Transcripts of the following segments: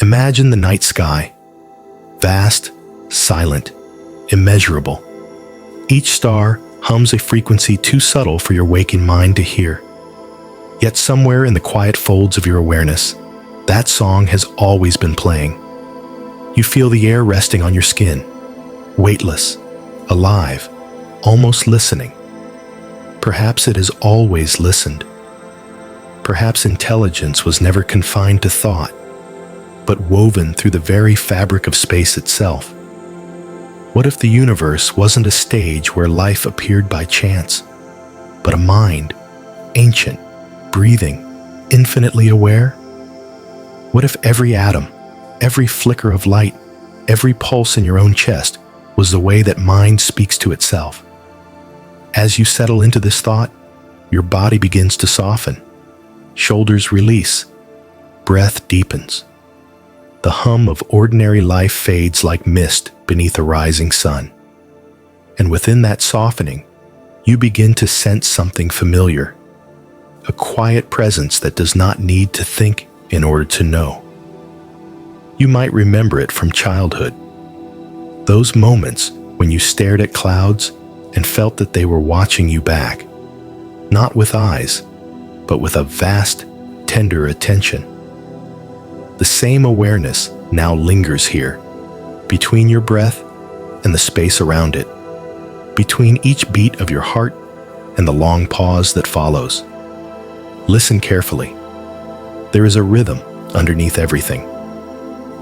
Imagine the night sky, vast, silent, immeasurable. Each star hums a frequency too subtle for your waking mind to hear. Yet somewhere in the quiet folds of your awareness, that song has always been playing. You feel the air resting on your skin, weightless, alive, almost listening. Perhaps it has always listened. Perhaps intelligence was never confined to thought, but woven through the very fabric of space itself. What if the universe wasn't a stage where life appeared by chance, but a mind, ancient, breathing, infinitely aware? What if every atom, every flicker of light, every pulse in your own chest was the way that mind speaks to itself? As you settle into this thought, your body begins to soften. Shoulders release. Breath deepens. The hum of ordinary life fades like mist beneath a rising sun. And within that softening, you begin to sense something familiar. A quiet presence that does not need to think in order to know. You might remember it from childhood. Those moments when you stared at clouds and felt that they were watching you back, not with eyes, but with a vast, tender attention. The same awareness now lingers here, between your breath and the space around it, between each beat of your heart and the long pause that follows. Listen carefully. There is a rhythm underneath everything,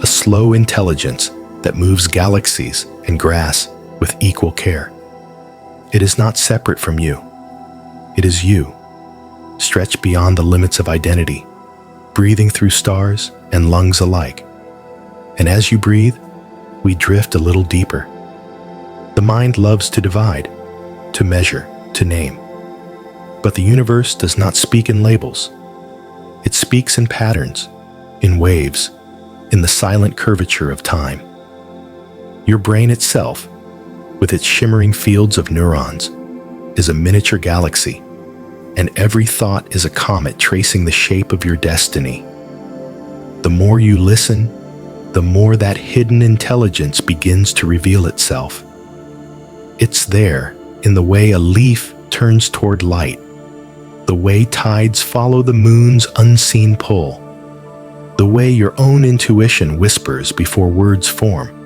a slow intelligence that moves galaxies and grass with equal care. It is not separate from you. It is you, stretched beyond the limits of identity, breathing through stars and lungs alike. And as you breathe, we drift a little deeper. The mind loves to divide, to measure, to name. But the universe does not speak in labels. It speaks in patterns, in waves, in the silent curvature of time. Your brain itself, with its shimmering fields of neurons, is a miniature galaxy, and every thought is a comet tracing the shape of your destiny. The more you listen, the more that hidden intelligence begins to reveal itself. It's there in the way a leaf turns toward light, the way tides follow the moon's unseen pull, the way your own intuition whispers before words form.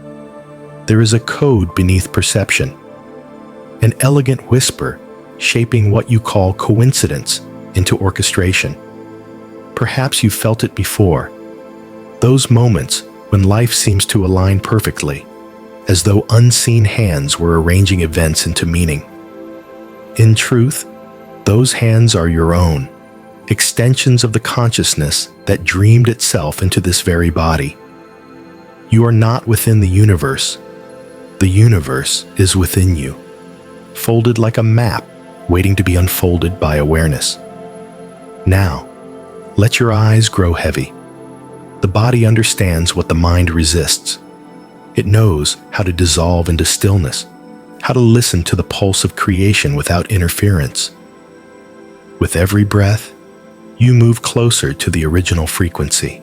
There is a code beneath perception, an elegant whisper shaping what you call coincidence into orchestration. Perhaps you felt it before, those moments when life seems to align perfectly, as though unseen hands were arranging events into meaning. In truth, those hands are your own, extensions of the consciousness that dreamed itself into this very body. You are not within the universe. The universe is within you, folded like a map waiting to be unfolded by awareness. Now, let your eyes grow heavy. The body understands what the mind resists. It knows how to dissolve into stillness, how to listen to the pulse of creation without interference. With every breath, you move closer to the original frequency,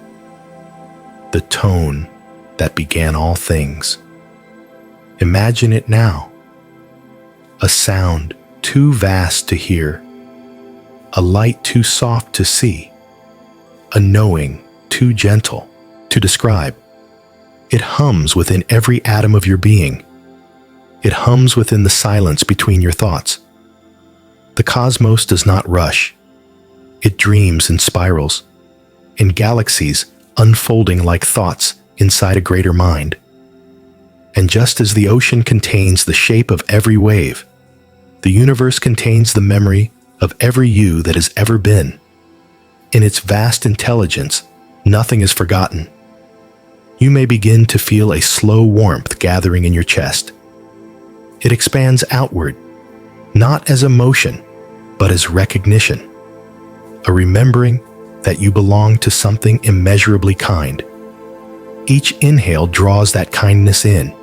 the tone that began all things. Imagine it now. A sound too vast to hear, a light too soft to see, a knowing too gentle to describe. It hums within every atom of your being. It hums within the silence between your thoughts. The cosmos does not rush. It dreams in spirals, in galaxies unfolding like thoughts inside a greater mind. And just as the ocean contains the shape of every wave, the universe contains the memory of every you that has ever been. In its vast intelligence, nothing is forgotten. You may begin to feel a slow warmth gathering in your chest. It expands outward, not as emotion, but as recognition, a remembering that you belong to something immeasurably kind. Each inhale draws that kindness in.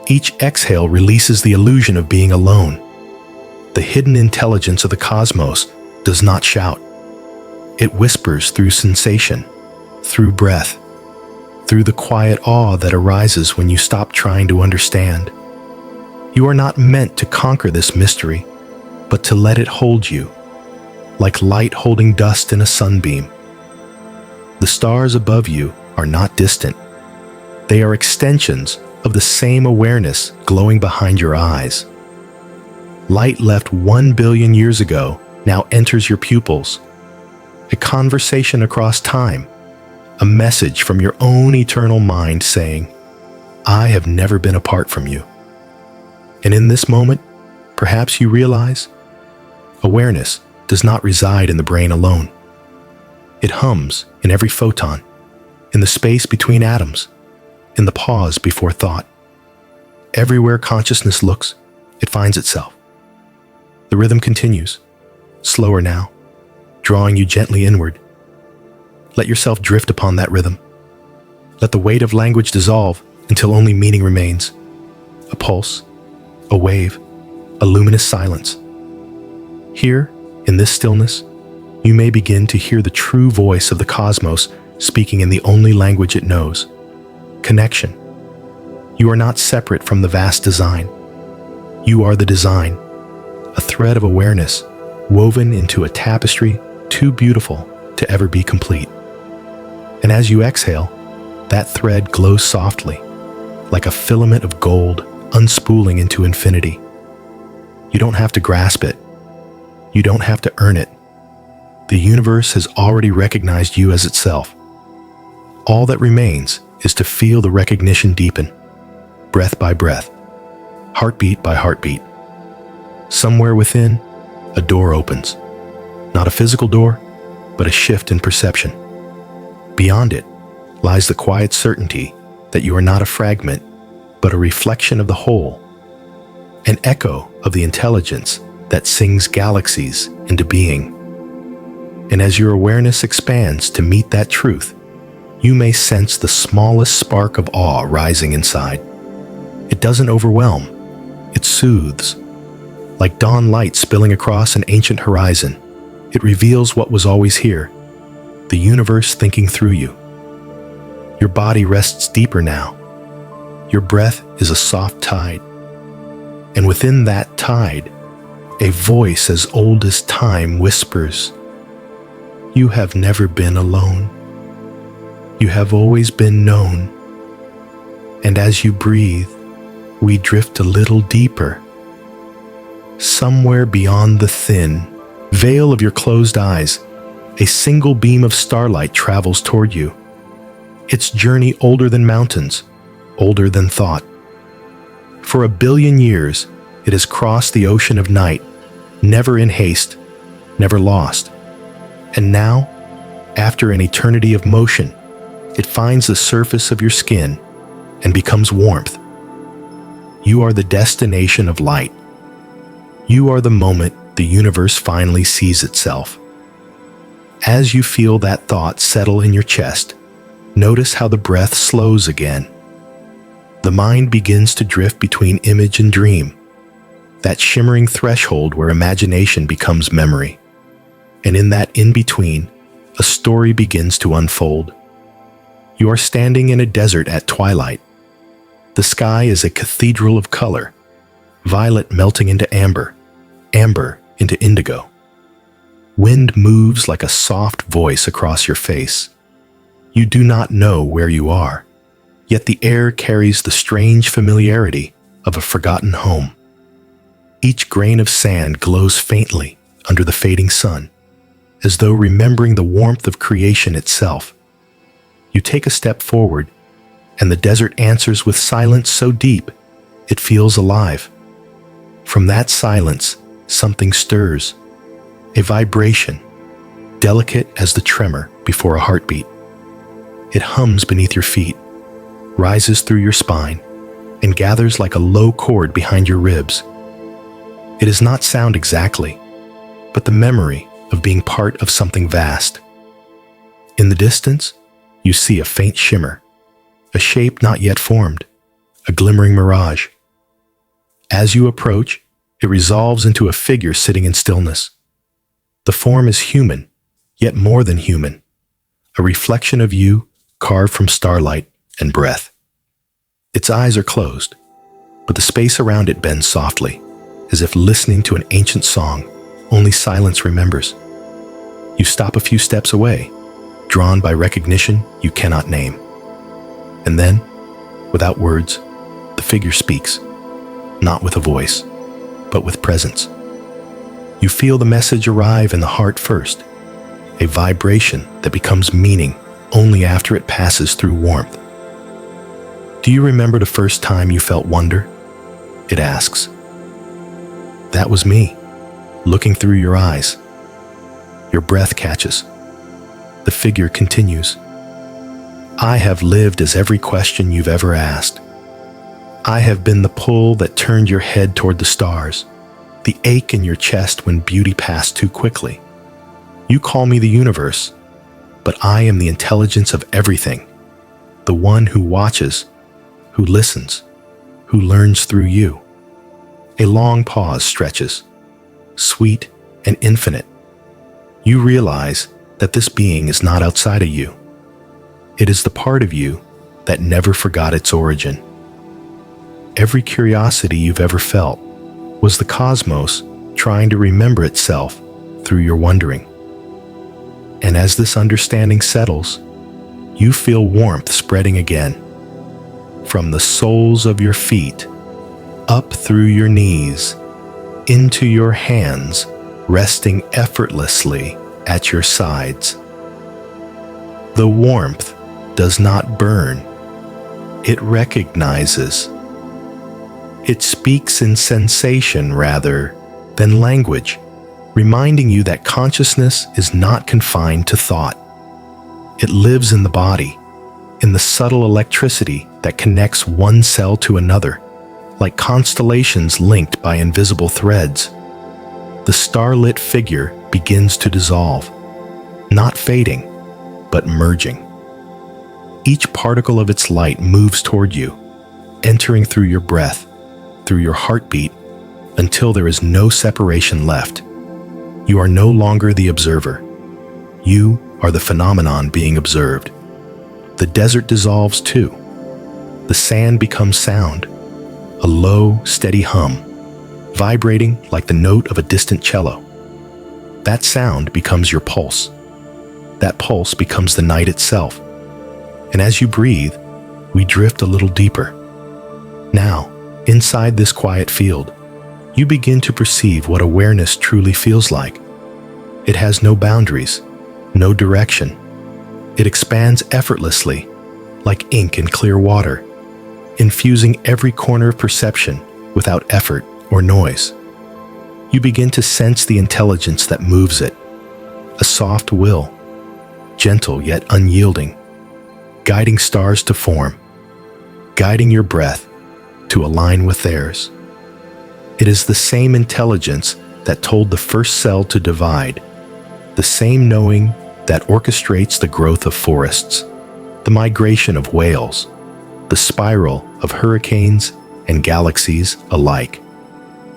Each exhale releases the illusion of being alone. The hidden intelligence of the cosmos does not shout. It whispers through sensation, through breath, through the quiet awe that arises when you stop trying to understand. You are not meant to conquer this mystery, but to let it hold you, like light holding dust in a sunbeam. The stars above you are not distant. They are extensions of the same awareness glowing behind your eyes. Light left 1 billion years ago now enters your pupils. A conversation across time, a message from your own eternal mind saying, I have never been apart from you. And in this moment, perhaps you realize, awareness does not reside in the brain alone. It hums in every photon, in the space between atoms, in the pause before thought. Everywhere consciousness looks, it finds itself. The rhythm continues, slower now, drawing you gently inward. Let yourself drift upon that rhythm. Let the weight of language dissolve until only meaning remains. A pulse, a wave, a luminous silence. Here, in this stillness, you may begin to hear the true voice of the cosmos speaking in the only language it knows. Connection. You are not separate from the vast design. You are the design, a thread of awareness woven into a tapestry too beautiful to ever be complete. And as you exhale, that thread glows softly, like a filament of gold unspooling into infinity. You don't have to grasp it. You don't have to earn it. The universe has already recognized you as itself. All that remains is to feel the recognition deepen, breath by breath, heartbeat by heartbeat. Somewhere within, a door opens. Not a physical door, but a shift in perception. Beyond it lies the quiet certainty that you are not a fragment, but a reflection of the whole, an echo of the intelligence that sings galaxies into being. And as your awareness expands to meet that truth, you may sense the smallest spark of awe rising inside. It doesn't overwhelm, it soothes. Like dawn light spilling across an ancient horizon, it reveals what was always here, the universe thinking through you. Your body rests deeper now. Your breath is a soft tide. And within that tide, a voice as old as time whispers, you have never been alone. You have always been known. And as you breathe, we drift a little deeper. Somewhere beyond the thin veil of your closed eyes, a single beam of starlight travels toward you. Its journey older than mountains, older than thought. For 1 billion years, it has crossed the ocean of night, never in haste, never lost. And now, after an eternity of motion, it finds the surface of your skin and becomes warmth. You are the destination of light. You are the moment the universe finally sees itself. As you feel that thought settle in your chest, notice how the breath slows again. The mind begins to drift between image and dream, that shimmering threshold where imagination becomes memory. And in that in-between, a story begins to unfold. You are standing in a desert at twilight. The sky is a cathedral of color, violet melting into amber, amber into indigo. Wind moves like a soft voice across your face. You do not know where you are, yet the air carries the strange familiarity of a forgotten home. Each grain of sand glows faintly under the fading sun, as though remembering the warmth of creation itself. You take a step forward, and the desert answers with silence so deep, it feels alive. From that silence, something stirs, a vibration, delicate as the tremor before a heartbeat. It hums beneath your feet, rises through your spine, and gathers like a low chord behind your ribs. It is not sound exactly, but the memory of being part of something vast. In the distance, you see a faint shimmer, a shape not yet formed, a glimmering mirage. As you approach, it resolves into a figure sitting in stillness. The form is human, yet more than human, a reflection of you carved from starlight, and breath. Its eyes are closed, but the space around it bends softly, as if listening to an ancient song only silence remembers. You stop a few steps away, drawn by recognition you cannot name. And then, without words, the figure speaks, not with a voice, but with presence. You feel the message arrive in the heart first, a vibration that becomes meaning only after it passes through warmth. Do you remember the first time you felt wonder? It asks. That was me, looking through your eyes. Your breath catches. The figure continues. I have lived as every question you've ever asked. I have been the pull that turned your head toward the stars, the ache in your chest when beauty passed too quickly. You call me the universe, but I am the intelligence of everything, the one who watches, who listens, who learns through you. A long pause stretches, sweet and infinite. You realize that this being is not outside of you. It is the part of you that never forgot its origin. Every curiosity you've ever felt was the cosmos trying to remember itself through your wondering. And as this understanding settles, you feel warmth spreading again. From the soles of your feet, up through your knees, into your hands, resting effortlessly at your sides. The warmth does not burn. It recognizes. It speaks in sensation rather than language, reminding you that consciousness is not confined to thought. It lives in the body, in the subtle electricity that connects one cell to another, like constellations linked by invisible threads. The starlit figure begins to dissolve, not fading, but merging. Each particle of its light moves toward you, entering through your breath, through your heartbeat, until there is no separation left. You are no longer the observer. You are the phenomenon being observed. The desert dissolves too. The sand becomes sound, a low, steady hum, vibrating like the note of a distant cello. That sound becomes your pulse. That pulse becomes the night itself. And as you breathe, we drift a little deeper. Now, inside this quiet field, you begin to perceive what awareness truly feels like. It has no boundaries, no direction. It expands effortlessly, like ink in clear water, infusing every corner of perception without effort or noise. You begin to sense the intelligence that moves it, a soft will, gentle yet unyielding, guiding stars to form, guiding your breath to align with theirs. It is the same intelligence that told the first cell to divide, the same knowing that orchestrates the growth of forests, the migration of whales, the spiral of hurricanes and galaxies alike.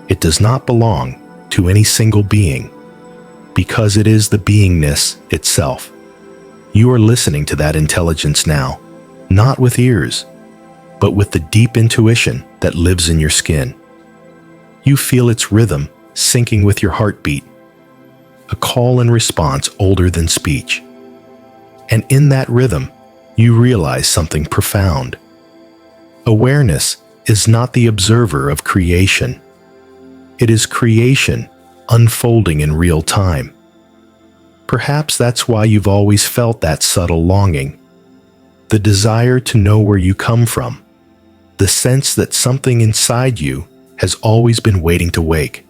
It does not belong to any single being, because it is the beingness itself. You are listening to that intelligence now, not with ears, but with the deep intuition that lives in your skin. You feel its rhythm syncing with your heartbeat, a call and response older than speech. And in that rhythm, you realize something profound. Awareness is not the observer of creation. It is creation unfolding in real time. Perhaps that's why you've always felt that subtle longing, the desire to know where you come from, the sense that something inside you has always been waiting to wake.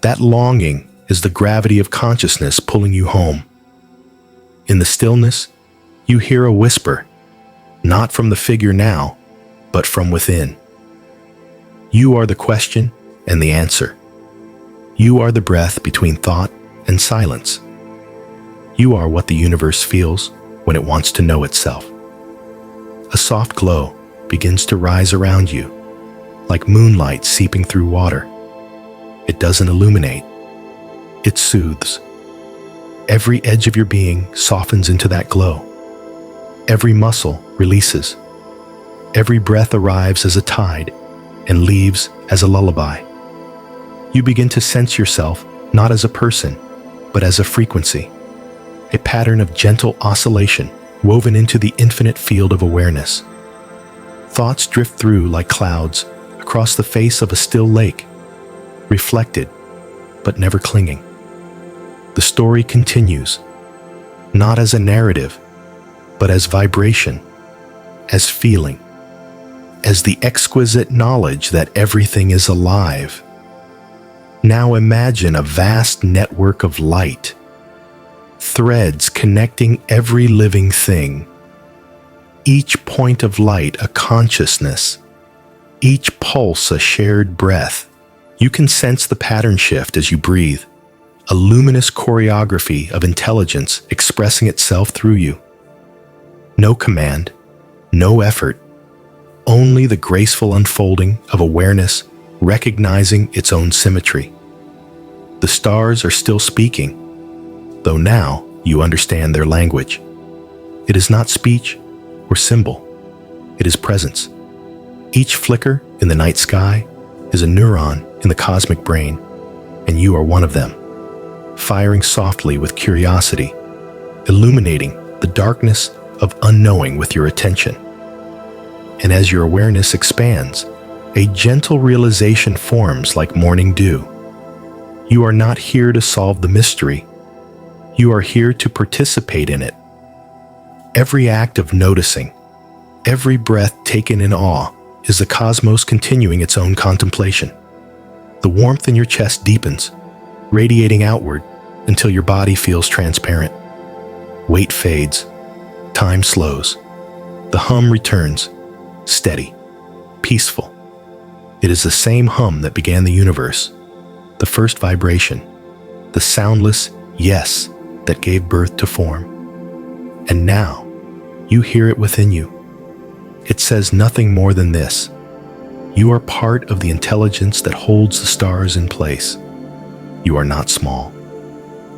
That longing is the gravity of consciousness pulling you home. In the stillness, you hear a whisper, not from the figure now, but from within. You are the question and the answer. You are the breath between thought and silence. You are what the universe feels when it wants to know itself. A soft glow begins to rise around you, like moonlight seeping through water. It doesn't illuminate. It soothes. Every edge of your being softens into that glow. Every muscle releases. Every breath arrives as a tide and leaves as a lullaby. You begin to sense yourself not as a person, but as a frequency, a pattern of gentle oscillation woven into the infinite field of awareness. Thoughts drift through like clouds across the face of a still lake, reflected but never clinging. The story continues, not as a narrative, but as vibration, as feeling, as the exquisite knowledge that everything is alive. Now imagine a vast network of light, threads connecting every living thing. Each point of light a consciousness, each pulse a shared breath. You can sense the pattern shift as you breathe, a luminous choreography of intelligence expressing itself through you. No command, no effort, only the graceful unfolding of awareness recognizing its own symmetry. The stars are still speaking, though now you understand their language. It is not speech or symbol, it is presence. Each flicker in the night sky is a neuron in the cosmic brain, and you are one of them, firing softly with curiosity, illuminating the darkness of unknowing with your attention. And as your awareness expands, a gentle realization forms like morning dew. You are not here to solve the mystery. You are here to participate in it. Every act of noticing, every breath taken in awe, is the cosmos continuing its own contemplation. The warmth in your chest deepens, radiating outward until your body feels transparent. Weight fades. Time slows. The hum returns, steady, peaceful. It is the same hum that began the universe, the first vibration, the soundless yes that gave birth to form. And now, you hear it within you. It says nothing more than this: you are part of the intelligence that holds the stars in place. You are not small.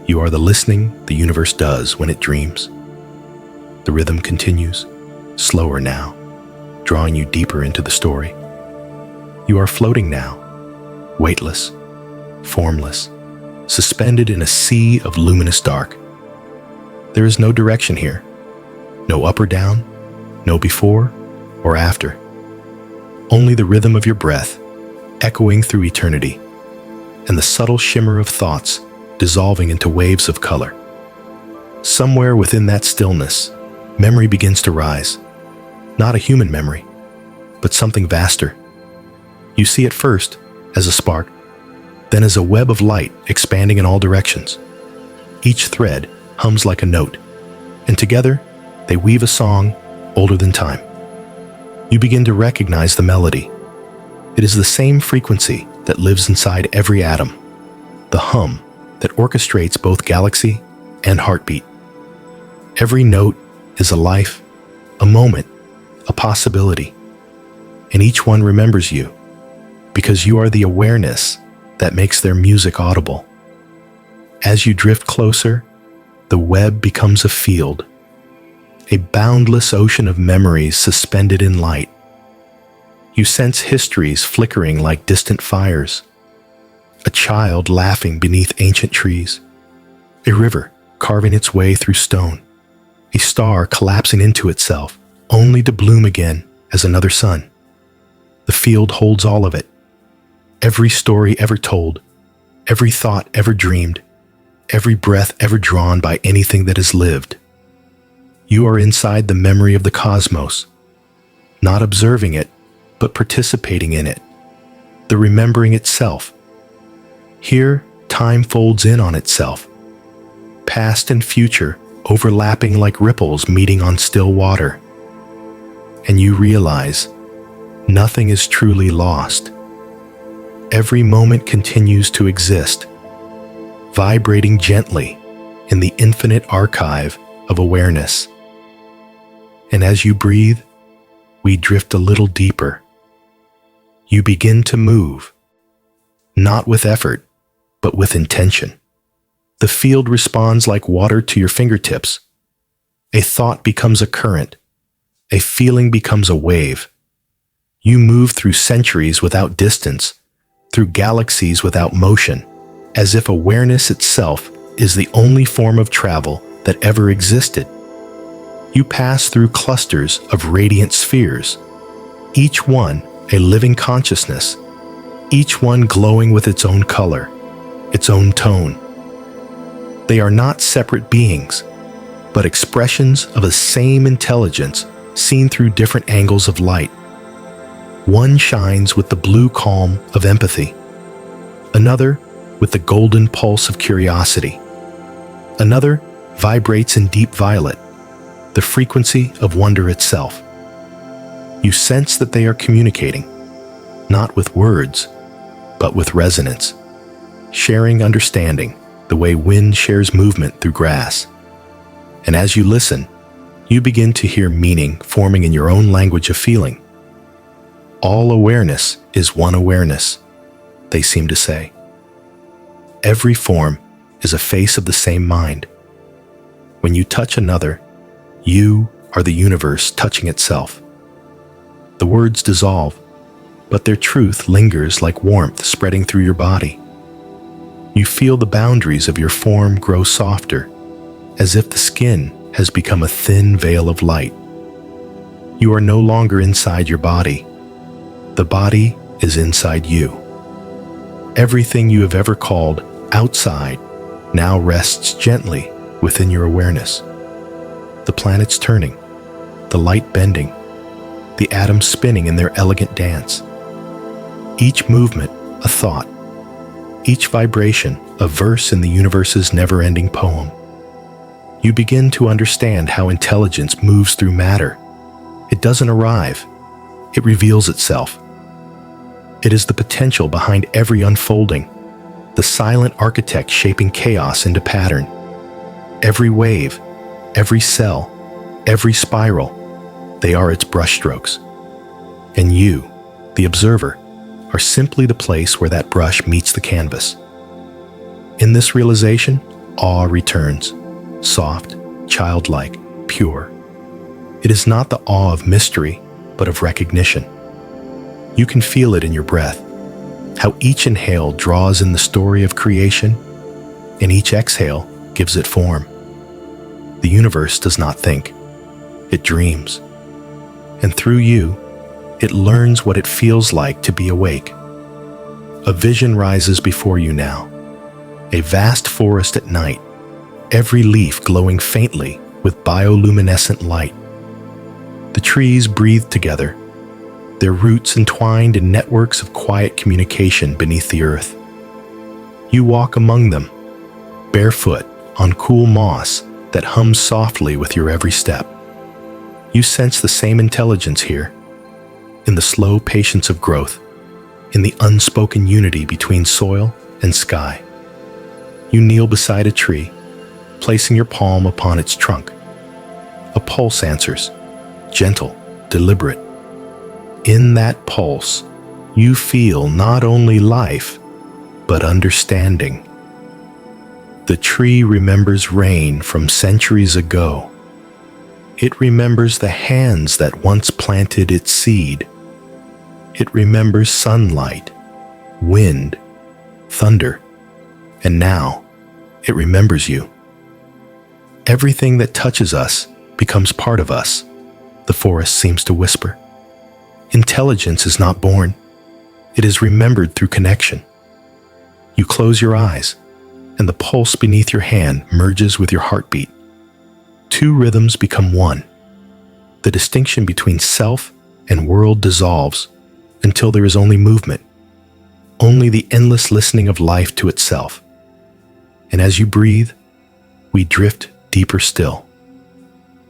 You are the listening the universe does when it dreams. The rhythm continues, slower now, drawing you deeper into the story. You are floating now, weightless, formless, suspended in a sea of luminous dark. There is no direction here, no up or down, no before or after. Only the rhythm of your breath, echoing through eternity, and the subtle shimmer of thoughts dissolving into waves of color. Somewhere within that stillness, memory begins to rise. Not a human memory, but something vaster. You see it first as a spark, then as a web of light expanding in all directions. Each thread hums like a note, and together they weave a song older than time. You begin to recognize the melody. It is the same frequency that lives inside every atom, the hum that orchestrates both galaxy and heartbeat. Every note is a life, a moment, a possibility, and each one remembers you because you are the awareness that makes their music audible. As you drift closer, the web becomes a field, a boundless ocean of memories suspended in light. You sense histories flickering like distant fires, a child laughing beneath ancient trees, a river carving its way through stone, a star collapsing into itself, only to bloom again as another sun. The field holds all of it. Every story ever told, every thought ever dreamed, every breath ever drawn by anything that has lived. You are inside the memory of the cosmos, not observing it, but participating in it, the remembering itself. Here, time folds in on itself, past and future overlapping like ripples meeting on still water. And you realize nothing is truly lost. Every moment continues to exist, vibrating gently in the infinite archive of awareness. And as you breathe, we drift a little deeper. You begin to move, not with effort, but with intention. The field responds like water to your fingertips, A thought becomes a current. A feeling becomes a wave. You move through centuries without distance, through galaxies without motion, as if awareness itself is the only form of travel that ever existed. You pass through clusters of radiant spheres, each one a living consciousness, each one glowing with its own color, its own tone. They are not separate beings, but expressions of a same intelligence seen through different angles of light. One shines with the blue calm of empathy, another with the golden pulse of curiosity. Another vibrates in deep violet, the frequency of wonder itself. You sense that they are communicating, not with words, but with resonance, sharing understanding the way wind shares movement through grass. And as you listen, you begin to hear meaning forming in your own language of feeling. All awareness is one awareness, they seem to say. Every form is a face of the same mind. When you touch another, you are the universe touching itself. The words dissolve, but their truth lingers like warmth spreading through your body. You feel the boundaries of your form grow softer, as if the skin has become a thin veil of light. You are no longer inside your body. The body is inside you. Everything you have ever called outside now rests gently within your awareness. The planets turning, the light bending, the atoms spinning in their elegant dance. Each movement a thought, each vibration a verse in the universe's never-ending poem. You begin to understand how intelligence moves through matter. It doesn't arrive, it reveals itself. It is the potential behind every unfolding, the silent architect shaping chaos into pattern. Every wave, every cell, every spiral, they are its brushstrokes. And you, the observer, are simply the place where that brush meets the canvas. In this realization, awe returns, soft, childlike, pure. It is not the awe of mystery, but of recognition. You can feel it in your breath, how each inhale draws in the story of creation, and each exhale gives it form. The universe does not think, it dreams. And through you, it learns what it feels like to be awake. A vision rises before you now, a vast forest at night, every leaf glowing faintly with bioluminescent light. The trees breathe together, their roots entwined in networks of quiet communication beneath the earth. You walk among them, barefoot on cool moss that hums softly with your every step. You sense the same intelligence here, in the slow patience of growth, in the unspoken unity between soil and sky. You kneel beside a tree, placing your palm upon its trunk. A pulse answers, gentle, deliberate. In that pulse, you feel not only life, but understanding. The tree remembers rain from centuries ago. It remembers the hands that once planted its seed. It remembers sunlight, wind, thunder, and now it remembers you. Everything that touches us becomes part of us, the forest seems to whisper. Intelligence is not born. It is remembered through connection. You close your eyes, and the pulse beneath your hand merges with your heartbeat. Two rhythms become one. The distinction between self and world dissolves until there is only movement, only the endless listening of life to itself. And as you breathe, we drift deeper still.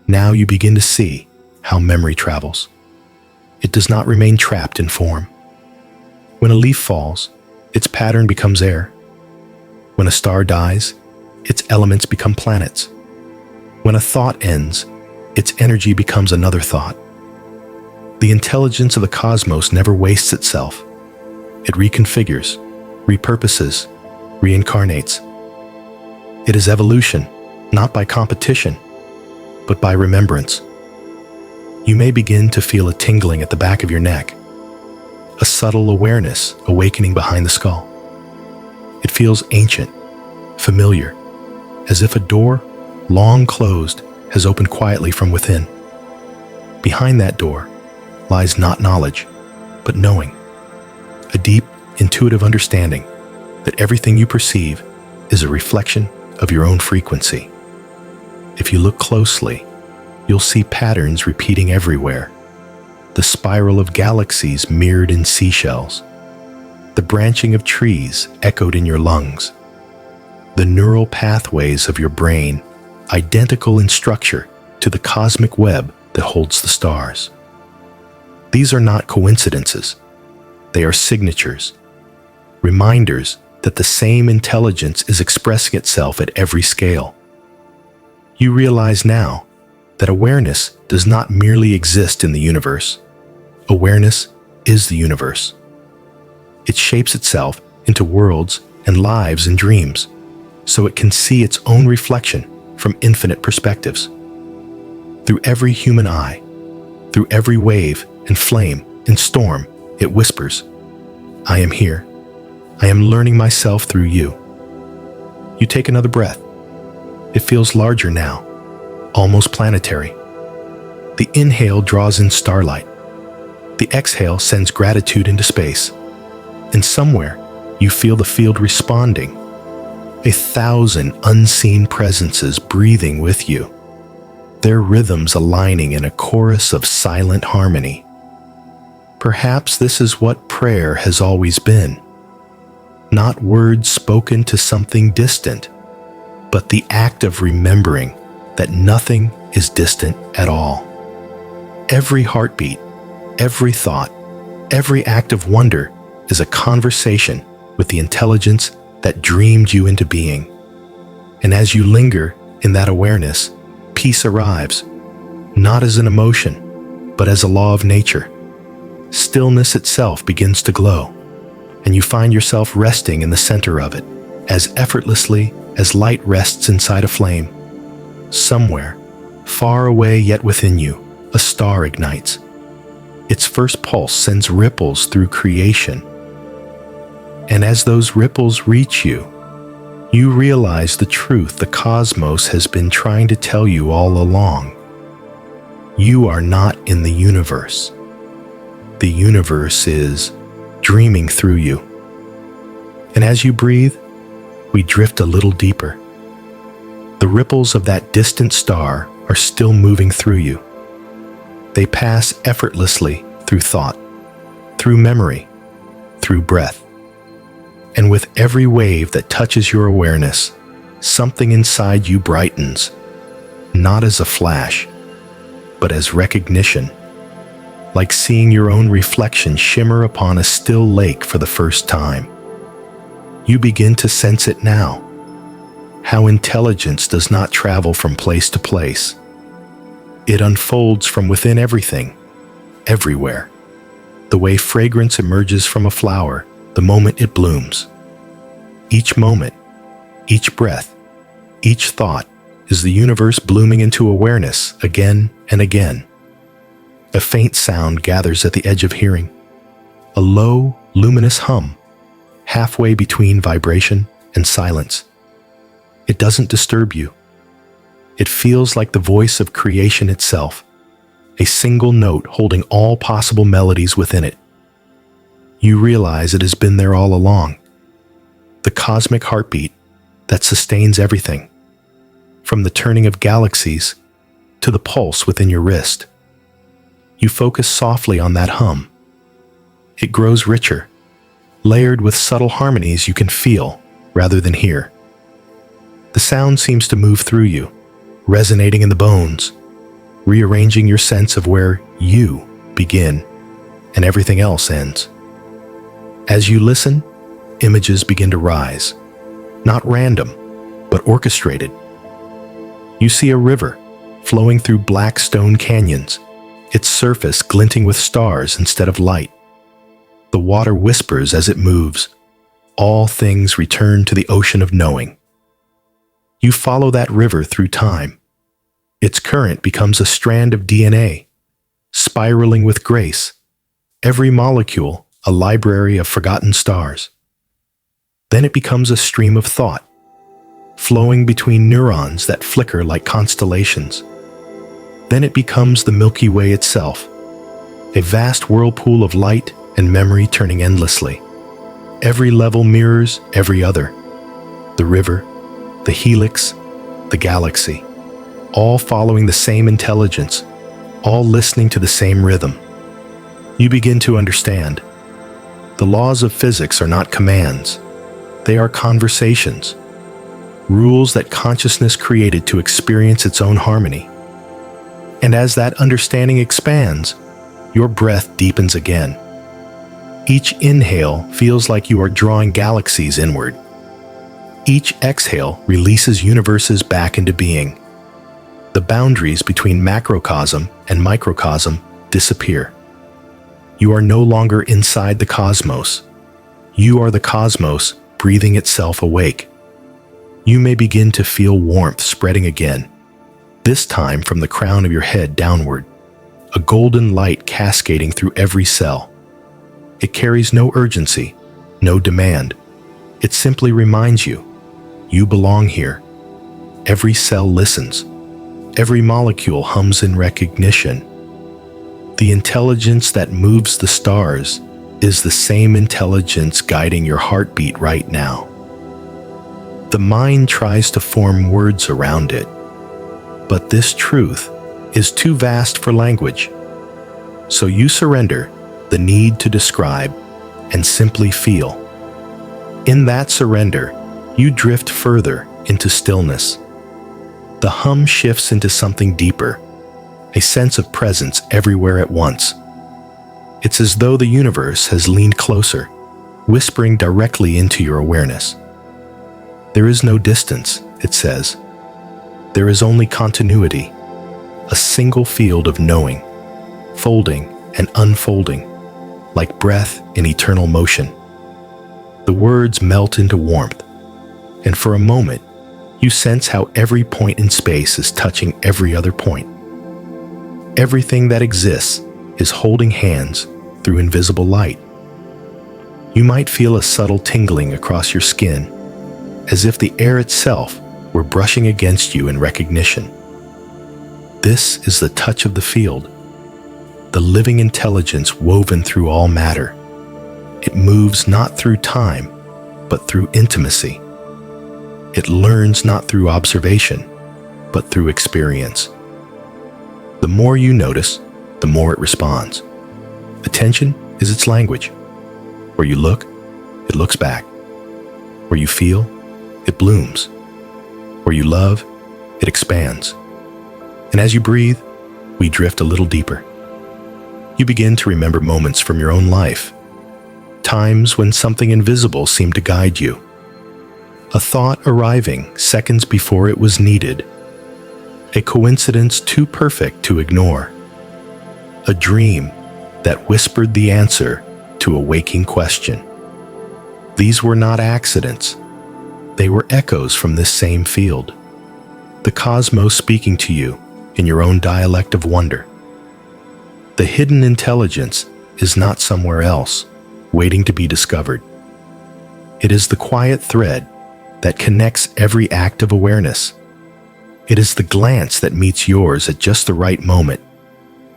Now you begin to see how memory travels. It does not remain trapped in form. When a leaf falls, its pattern becomes air. When a star dies, its elements become planets. When a thought ends, its energy becomes another thought. The intelligence of the cosmos never wastes itself. It reconfigures, repurposes, reincarnates. It is evolution, not by competition, but by remembrance. You may begin to feel a tingling at the back of your neck, a subtle awareness awakening behind the skull. It feels ancient, familiar, as if a door, long closed, has opened quietly from within. Behind that door lies not knowledge, but knowing, a deep, intuitive understanding that everything you perceive is a reflection of your own frequency. If you look closely, you'll see patterns repeating everywhere. The spiral of galaxies mirrored in seashells, the branching of trees echoed in your lungs, the neural pathways of your brain identical in structure to the cosmic web that holds the stars. These are not coincidences. They are signatures, reminders that the same intelligence is expressing itself at every scale. You realize now that awareness does not merely exist in the universe. Awareness is the universe. It shapes itself into worlds and lives and dreams, so it can see its own reflection from infinite perspectives. Through every human eye, through every wave and flame and storm, it whispers, "I am here. I am learning myself through you." You take another breath. It feels larger now, almost planetary. The inhale draws in starlight. The exhale sends gratitude into space. And somewhere, you feel the field responding. 1,000 unseen presences breathing with you, their rhythms aligning in a chorus of silent harmony. Perhaps this is what prayer has always been. Not words spoken to something distant, but the act of remembering that nothing is distant at all. Every heartbeat, every thought, every act of wonder is a conversation with the intelligence that dreamed you into being. And as you linger in that awareness, peace arrives, not as an emotion, but as a law of nature. Stillness itself begins to glow, and you find yourself resting in the center of it, as effortlessly as light rests inside a flame. Somewhere, far away yet within you, a star ignites. Its first pulse sends ripples through creation. And as those ripples reach you, you realize the truth the cosmos has been trying to tell you all along. You are not in the universe. The universe is dreaming through you. And as you breathe, we drift a little deeper. The ripples of that distant star are still moving through you. They pass effortlessly through thought, through memory, through breath. And with every wave that touches your awareness, something inside you brightens, not as a flash, but as recognition, like seeing your own reflection shimmer upon a still lake for the first time. You begin to sense it now, how intelligence does not travel from place to place. It unfolds from within everything, everywhere, the way fragrance emerges from a flower the moment it blooms. Each moment, each breath, each thought is the universe blooming into awareness again and again. A faint sound gathers at the edge of hearing, a low, luminous hum, halfway between vibration and silence. It doesn't disturb you. It feels like the voice of creation itself, a single note holding all possible melodies within it. You realize it has been there all along. The cosmic heartbeat that sustains everything, from the turning of galaxies to the pulse within your wrist. You focus softly on that hum. It grows richer, layered with subtle harmonies you can feel rather than hear. The sound seems to move through you, resonating in the bones, rearranging your sense of where you begin and everything else ends. As you listen, images begin to rise, not random, but orchestrated. You see a river flowing through black stone canyons, its surface glinting with stars instead of light. The water whispers as it moves. All things return to the ocean of knowing. You follow that river through time, Its current becomes a strand of DNA, spiraling with grace, every molecule a library of forgotten stars. Then it becomes a stream of thought, flowing between neurons that flicker like constellations. Then it becomes the Milky Way itself, a vast whirlpool of light and memory turning endlessly. Every level mirrors every other. The river, the helix, the galaxy, all following the same intelligence, all listening to the same rhythm. You begin to understand. The laws of physics are not commands. They are conversations, rules that consciousness created to experience its own harmony. And as that understanding expands, your breath deepens again. Each inhale feels like you are drawing galaxies inward. Each exhale releases universes back into being. The boundaries between macrocosm and microcosm disappear. You are no longer inside the cosmos. You are the cosmos breathing itself awake. You may begin to feel warmth spreading again, this time from the crown of your head downward, a golden light cascading through every cell. It carries no urgency, no demand. It simply reminds you, you belong here. Every cell listens. Every molecule hums in recognition. The intelligence that moves the stars is the same intelligence guiding your heartbeat right now. The mind tries to form words around it, but this truth is too vast for language. So you surrender the need to describe and simply feel. In that surrender, you drift further into stillness. The hum shifts into something deeper, a sense of presence everywhere at once. It's as though the universe has leaned closer, whispering directly into your awareness. There is no distance, it says. There is only continuity, a single field of knowing, folding and unfolding, like breath in eternal motion. The words melt into warmth, and for a moment, you sense how every point in space is touching every other point. Everything that exists is holding hands through invisible light. You might feel a subtle tingling across your skin, as if the air itself were brushing against you in recognition. This is the touch of the field, the living intelligence woven through all matter. It moves not through time, but through intimacy. It learns not through observation, but through experience. The more you notice, the more it responds. Attention is its language. Where you look, it looks back. Where you feel, it blooms. Where you love, it expands. And as you breathe, we drift a little deeper. You begin to remember moments from your own life, times when something invisible seemed to guide you. A thought arriving seconds before it was needed. A coincidence too perfect to ignore. A dream that whispered the answer to a waking question. These were not accidents. They were echoes from this same field. The cosmos speaking to you in your own dialect of wonder. The hidden intelligence is not somewhere else, waiting to be discovered. It is the quiet thread that connects every act of awareness. It is the glance that meets yours at just the right moment,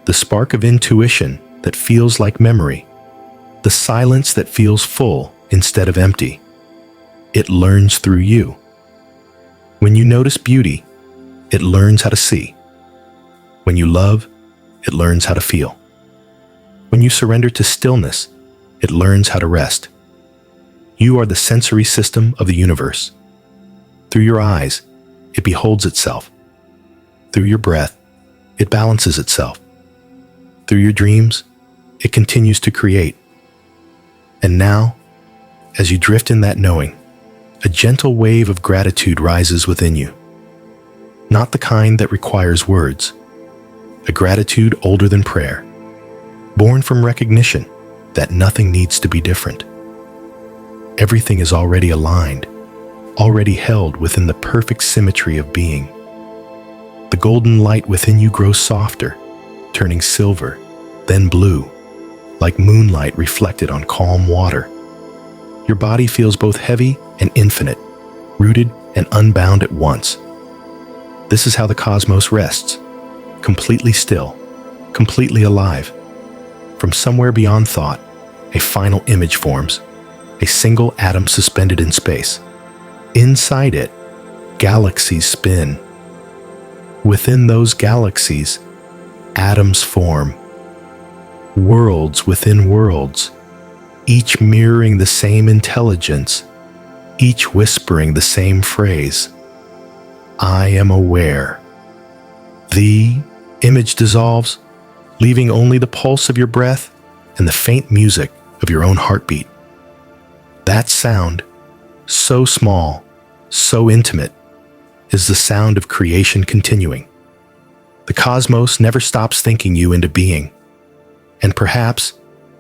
the spark of intuition that feels like memory, the silence that feels full instead of empty. It learns through you. When you notice beauty, it learns how to see. When you love, it learns how to feel. When you surrender to stillness, it learns how to rest. You are the sensory system of the universe. Through your eyes, it beholds itself. Through your breath, it balances itself. Through your dreams, it continues to create. And now, as you drift in that knowing, a gentle wave of gratitude rises within you. Not the kind that requires words. A gratitude older than prayer, born from recognition that nothing needs to be different. Everything is already aligned, already held within the perfect symmetry of being. The golden light within you grows softer, turning silver, then blue, like moonlight reflected on calm water. Your body feels both heavy and infinite, rooted and unbound at once. This is how the cosmos rests, completely still, completely alive. From somewhere beyond thought, a final image forms, a single atom suspended in space. Inside it, galaxies spin. Within those galaxies, atoms form. Worlds within worlds, each mirroring the same intelligence, each whispering the same phrase. I am aware. The image dissolves, leaving only the pulse of your breath and the faint music of your own heartbeat. That sound, so small, so intimate, is the sound of creation continuing. The cosmos never stops thinking you into being. And perhaps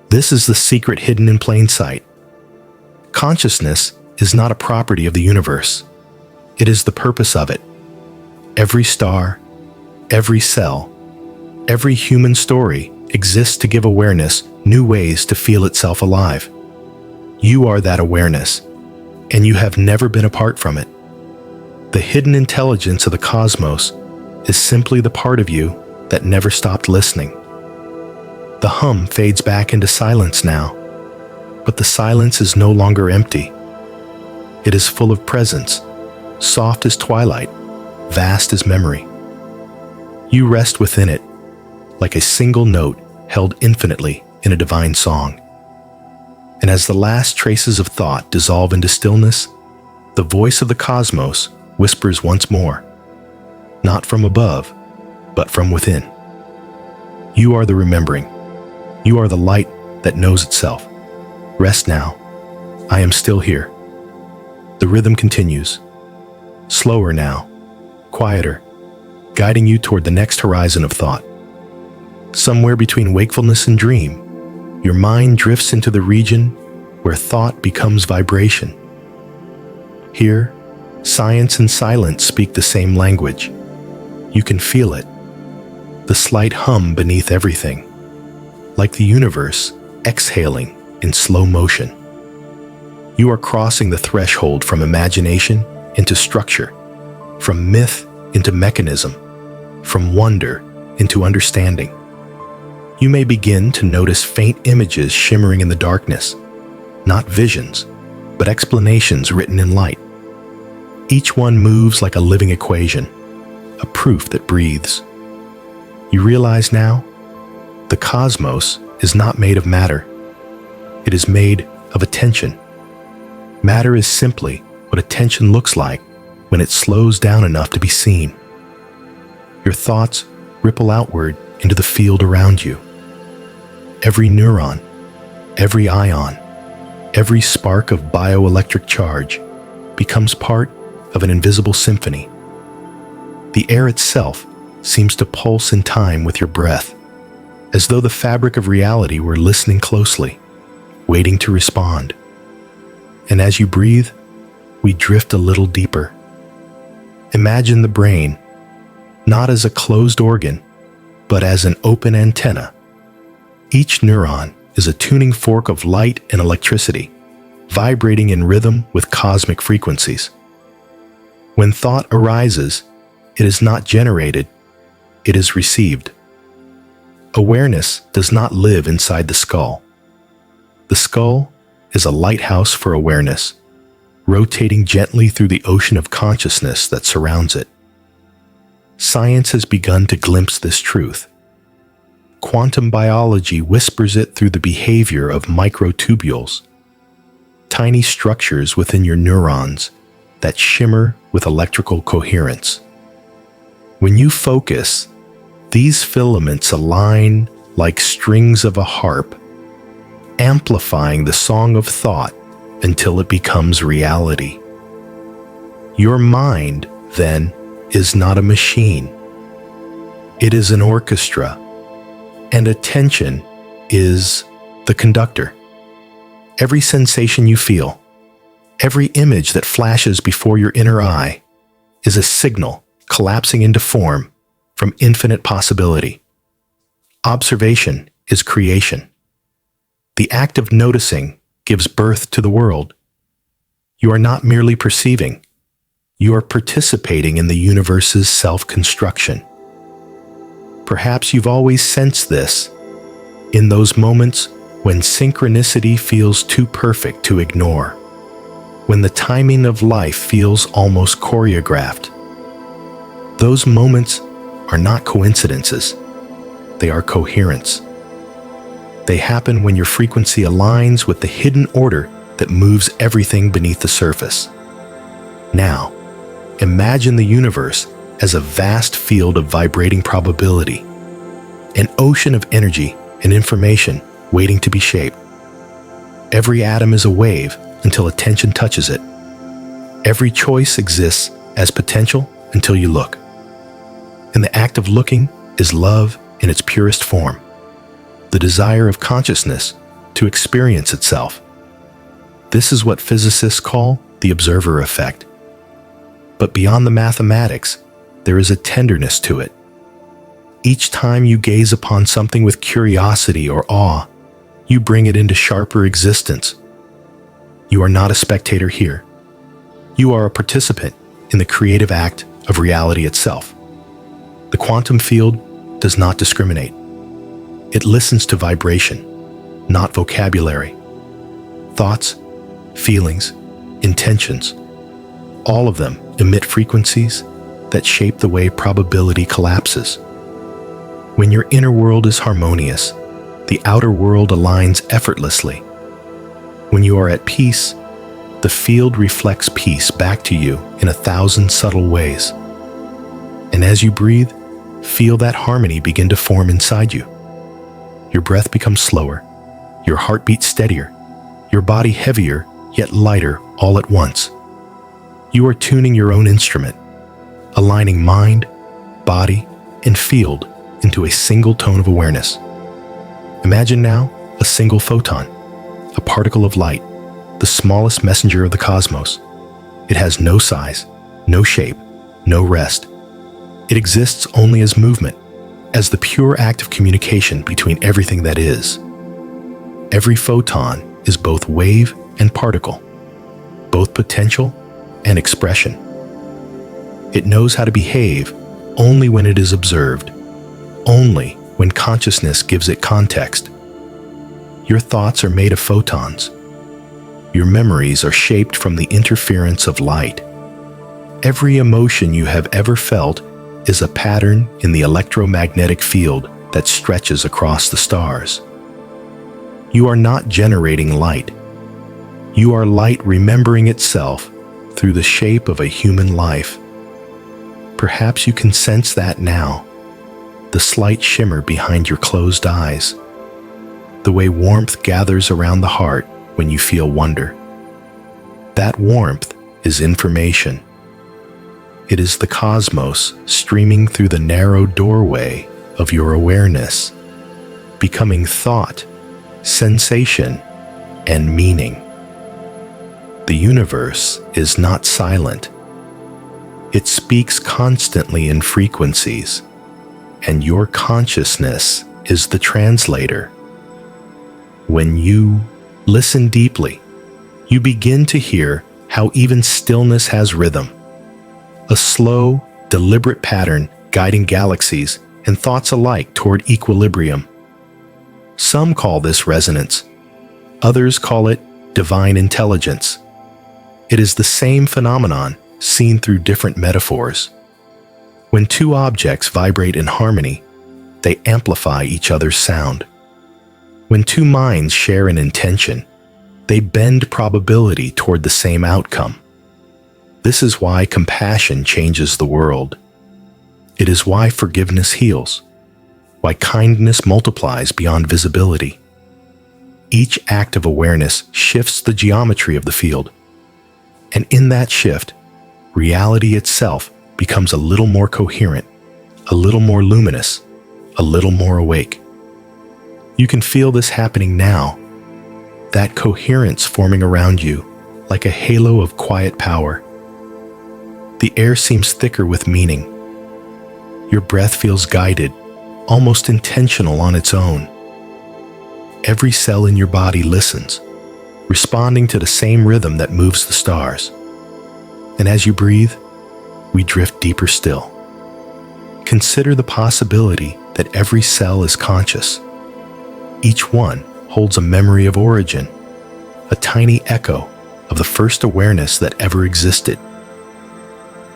this is the secret hidden in plain sight. Consciousness is not a property of the universe. It is the purpose of it. Every star, every cell, every human story exists to give awareness new ways to feel itself alive. You are that awareness, and you have never been apart from it. The hidden intelligence of the cosmos is simply the part of you that never stopped listening. The hum fades back into silence now, but the silence is no longer empty. It is full of presence, soft as twilight, vast as memory. You rest within it, like a single note held infinitely in a divine song. And as the last traces of thought dissolve into stillness, the voice of the cosmos whispers once more, not from above, but from within. You are the remembering. You are the light that knows itself. Rest now. I am still here. The rhythm continues. Slower now, quieter, guiding you toward the next horizon of thought. Somewhere between wakefulness and dream, your mind drifts into the region where thought becomes vibration. Here, science and silence speak the same language. You can feel it, the slight hum beneath everything, like the universe exhaling in slow motion. You are crossing the threshold from imagination into structure, from myth into mechanism, from wonder into understanding. You may begin to notice faint images shimmering in the darkness, not visions, but explanations written in light. Each one moves like a living equation, a proof that breathes. You realize now, the cosmos is not made of matter. It is made of attention. Matter is simply what attention looks like when it slows down enough to be seen. Your thoughts ripple outward into the field around you. Every neuron, every ion, every spark of bioelectric charge becomes part of an invisible symphony. The air itself seems to pulse in time with your breath, as though the fabric of reality were listening closely, waiting to respond. And as you breathe, we drift a little deeper. Imagine the brain, not as a closed organ, but as an open antenna. Each neuron is a tuning fork of light and electricity, vibrating in rhythm with cosmic frequencies. When thought arises, it is not generated, it is received. Awareness does not live inside the skull. The skull is a lighthouse for awareness, rotating gently through the ocean of consciousness that surrounds it. Science has begun to glimpse this truth. Quantum biology whispers it through the behavior of microtubules, tiny structures within your neurons that shimmer with electrical coherence. When you focus, these filaments align like strings of a harp, amplifying the song of thought until it becomes reality. Your mind, then, is not a machine. It is an orchestra, and attention is the conductor. Every sensation you feel, every image that flashes before your inner eye, is a signal collapsing into form from infinite possibility. Observation is creation. The act of noticing gives birth to the world. You are not merely perceiving. You are participating in the universe's self-construction. Perhaps you've always sensed this, in those moments when synchronicity feels too perfect to ignore, when the timing of life feels almost choreographed. Those moments are not coincidences. They are coherence. They happen when your frequency aligns with the hidden order that moves everything beneath the surface. Now, imagine the universe as a vast field of vibrating probability, an ocean of energy and information waiting to be shaped. Every atom is a wave until attention touches it. Every choice exists as potential until you look. And the act of looking is love in its purest form, the desire of consciousness to experience itself. This is what physicists call the observer effect. But beyond the mathematics, there is a tenderness to it. Each time you gaze upon something with curiosity or awe, you bring it into sharper existence. You are not a spectator here. You are a participant in the creative act of reality itself. The quantum field does not discriminate. It listens to vibration, not vocabulary. Thoughts, feelings, intentions, all of them emit frequencies that shape the way probability collapses. When your inner world is harmonious, the outer world aligns effortlessly. When you are at peace, the field reflects peace back to you in 1,000 subtle ways. And as you breathe, feel that harmony begin to form inside you. Your breath becomes slower, your heartbeat steadier, your body heavier yet lighter all at once. You are tuning your own instrument, aligning mind, body, and field into a single tone of awareness. Imagine now a single photon, a particle of light, the smallest messenger of the cosmos. It has no size, no shape, no rest. It exists only as movement, as the pure act of communication between everything that is. Every photon is both wave and particle, both potential and expression. It knows how to behave only when it is observed, only when consciousness gives it context. Your thoughts are made of photons. Your memories are shaped from the interference of light. Every emotion you have ever felt is a pattern in the electromagnetic field that stretches across the stars. You are not generating light. You are light remembering itself through the shape of a human life. Perhaps you can sense that now, the slight shimmer behind your closed eyes, the way warmth gathers around the heart when you feel wonder. That warmth is information. It is the cosmos streaming through the narrow doorway of your awareness, becoming thought, sensation, and meaning. The universe is not silent. It speaks constantly in frequencies, and your consciousness is the translator. When you listen deeply, you begin to hear how even stillness has rhythm, a slow, deliberate pattern guiding galaxies and thoughts alike toward equilibrium. Some call this resonance. Others call it divine intelligence. It is the same phenomenon seen through different metaphors. When two objects vibrate in harmony, they amplify each other's sound. When two minds share an intention, they bend probability toward the same outcome. This is why compassion changes the world. It is why forgiveness heals, why kindness multiplies beyond visibility. Each act of awareness shifts the geometry of the field, and in that shift, reality itself becomes a little more coherent, a little more luminous, a little more awake. You can feel this happening now, that coherence forming around you like a halo of quiet power. The air seems thicker with meaning. Your breath feels guided, almost intentional on its own. Every cell in your body listens, responding to the same rhythm that moves the stars. And as you breathe, we drift deeper still. Consider the possibility that every cell is conscious. Each one holds a memory of origin, a tiny echo of the first awareness that ever existed.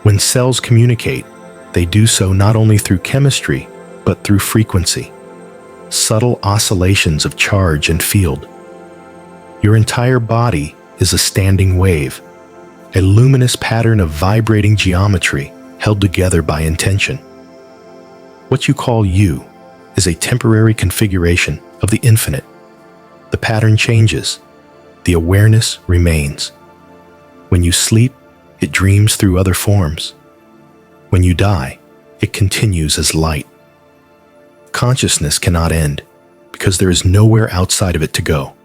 When cells communicate, they do so not only through chemistry, but through frequency, subtle oscillations of charge and field. Your entire body is a standing wave, a luminous pattern of vibrating geometry held together by intention. What you call you is a temporary configuration of the infinite. The pattern changes, the awareness remains. When you sleep, it dreams through other forms. When you die, it continues as light. Consciousness cannot end because there is nowhere outside of it to go.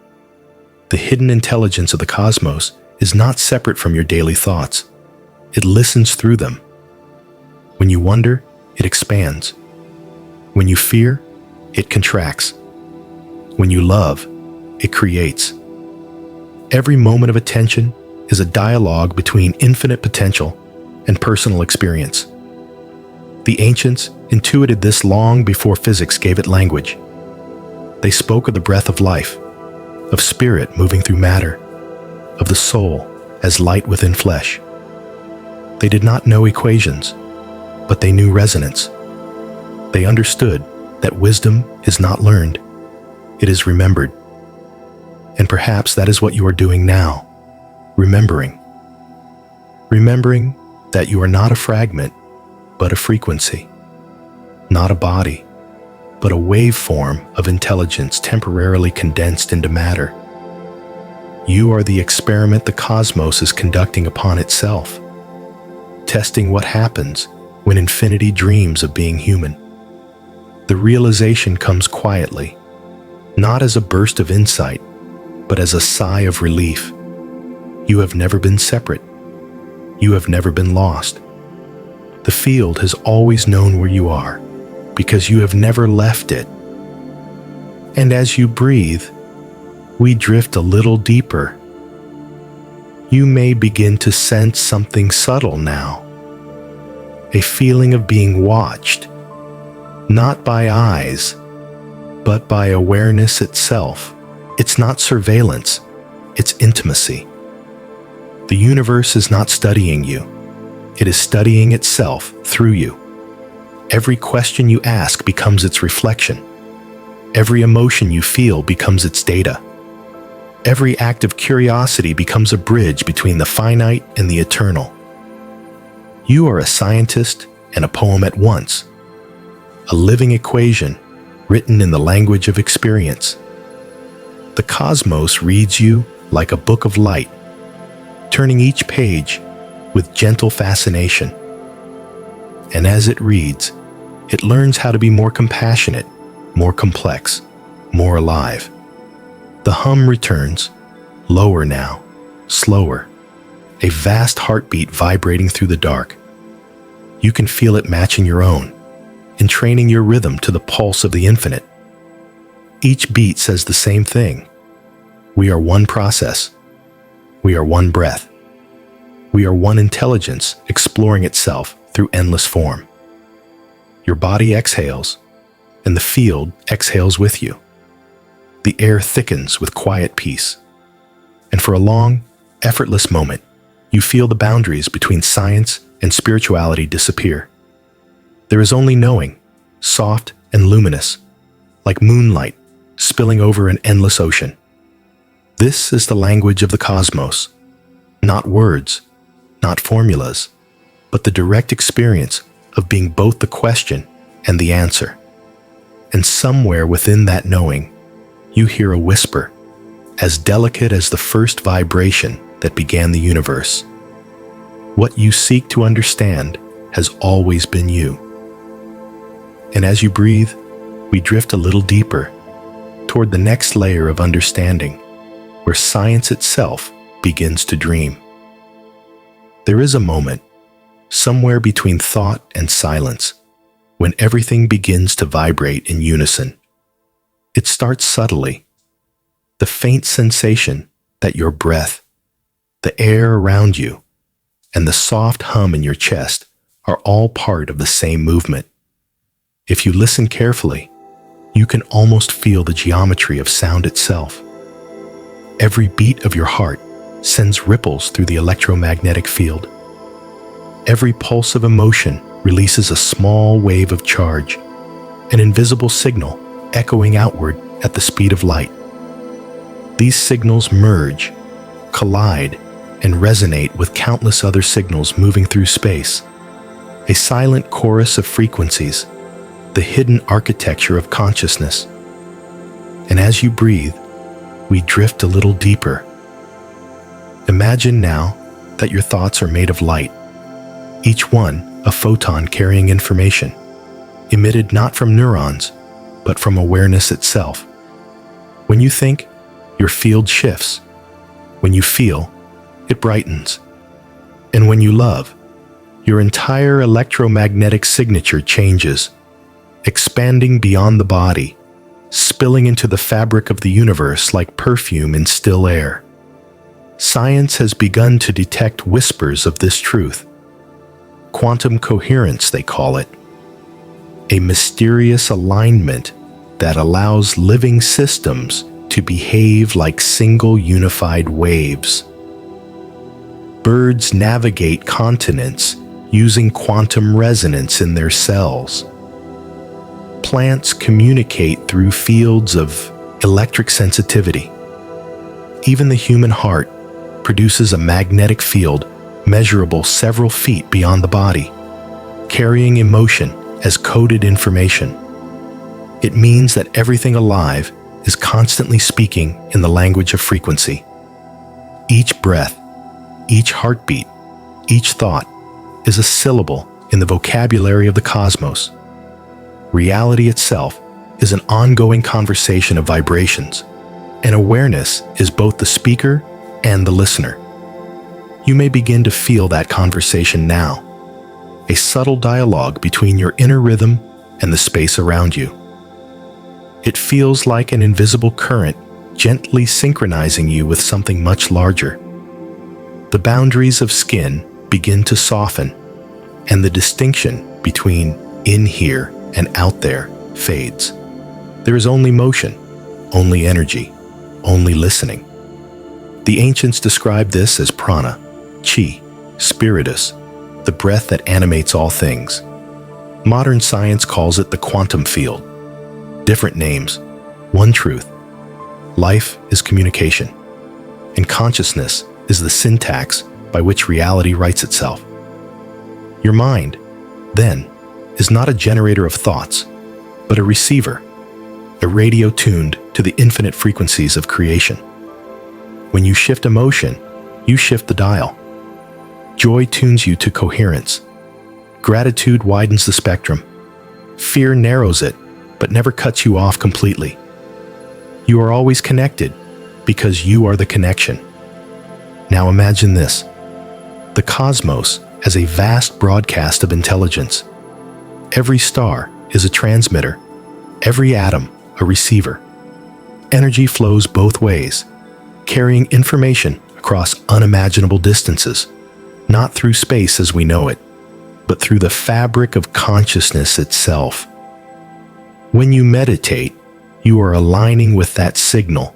The hidden intelligence of the cosmos is not separate from your daily thoughts. It listens through them. When you wonder, it expands. When you fear, it contracts. When you love, it creates. Every moment of attention is a dialogue between infinite potential and personal experience. The ancients intuited this long before physics gave it language. They spoke of the breath of life, of spirit moving through matter, of the soul as light within flesh. They did not know equations, but they knew resonance. They understood that wisdom is not learned, it is remembered. And perhaps that is what you are doing now, remembering. Remembering that you are not a fragment, but a frequency. Not a body, but a waveform of intelligence temporarily condensed into matter. You are the experiment the cosmos is conducting upon itself, testing what happens when infinity dreams of being human. The realization comes quietly, not as a burst of insight, but as a sigh of relief. You have never been separate. You have never been lost. The field has always known where you are, because you have never left it. And as you breathe, we drift a little deeper. You may begin to sense something subtle now, a feeling of being watched, not by eyes, but by awareness itself. It's not surveillance, it's intimacy. The universe is not studying you. It is studying itself through you. Every question you ask becomes its reflection. Every emotion you feel becomes its data. Every act of curiosity becomes a bridge between the finite and the eternal. You are a scientist and a poem at once, a living equation written in the language of experience. The cosmos reads you like a book of light, turning each page with gentle fascination. And as it reads, it learns how to be more compassionate, more complex, more alive. The hum returns, lower now, slower, a vast heartbeat vibrating through the dark. You can feel it matching your own, entraining your rhythm to the pulse of the infinite. Each beat says the same thing. We are one process. We are one breath. We are one intelligence exploring itself through endless form. Your body exhales, and the field exhales with you. The air thickens with quiet peace. And for a long, effortless moment, you feel the boundaries between science and spirituality disappear. There is only knowing, soft and luminous, like moonlight spilling over an endless ocean. This is the language of the cosmos, not words, not formulas, but the direct experience of being both the question and the answer. And somewhere within that knowing, you hear a whisper, as delicate as the first vibration that began the universe. What you seek to understand has always been you. And as you breathe, we drift a little deeper toward the next layer of understanding, where science itself begins to dream. There is a moment, somewhere between thought and silence, when everything begins to vibrate in unison. It starts subtly. The faint sensation that your breath, the air around you, and the soft hum in your chest are all part of the same movement. If you listen carefully, you can almost feel the geometry of sound itself. Every beat of your heart sends ripples through the electromagnetic field. Every pulse of emotion releases a small wave of charge, an invisible signal echoing outward at the speed of light. These signals merge, collide, and resonate with countless other signals moving through space. A silent chorus of frequencies, the hidden architecture of consciousness. And as you breathe, we drift a little deeper. Imagine now that your thoughts are made of light, each one a photon carrying information, emitted not from neurons, but from awareness itself. When you think, your field shifts. When you feel, it brightens. And when you love, your entire electromagnetic signature changes, expanding beyond the body, spilling into the fabric of the universe like perfume in still air. Science has begun to detect whispers of this truth. Quantum coherence, they call it. A mysterious alignment that allows living systems to behave like single unified waves. Birds navigate continents using quantum resonance in their cells. Plants communicate through fields of electric sensitivity. Even the human heart produces a magnetic field measurable several feet beyond the body, carrying emotion as coded information. It means that everything alive is constantly speaking in the language of frequency. Each breath, each heartbeat, each thought is a syllable in the vocabulary of the cosmos. Reality itself is an ongoing conversation of vibrations, and awareness is both the speaker and the listener. You may begin to feel that conversation now, a subtle dialogue between your inner rhythm and the space around you. It feels like an invisible current gently synchronizing you with something much larger. The boundaries of skin begin to soften, and the distinction between in here and out there fades. There is only motion, only energy, only listening. The ancients described this as prana, chi, spiritus, the breath that animates all things. Modern science calls it the quantum field. Different names, one truth. Life is communication, and consciousness is the syntax by which reality writes itself. Your mind, then, is not a generator of thoughts, but a receiver, a radio tuned to the infinite frequencies of creation. When you shift emotion, you shift the dial. Joy tunes you to coherence. Gratitude widens the spectrum. Fear narrows it, but never cuts you off completely. You are always connected because you are the connection. Now imagine this. The cosmos has a vast broadcast of intelligence. Every star is a transmitter, every atom a receiver. Energy flows both ways, carrying information across unimaginable distances, not through space as we know it, but through the fabric of consciousness itself. When you meditate, you are aligning with that signal,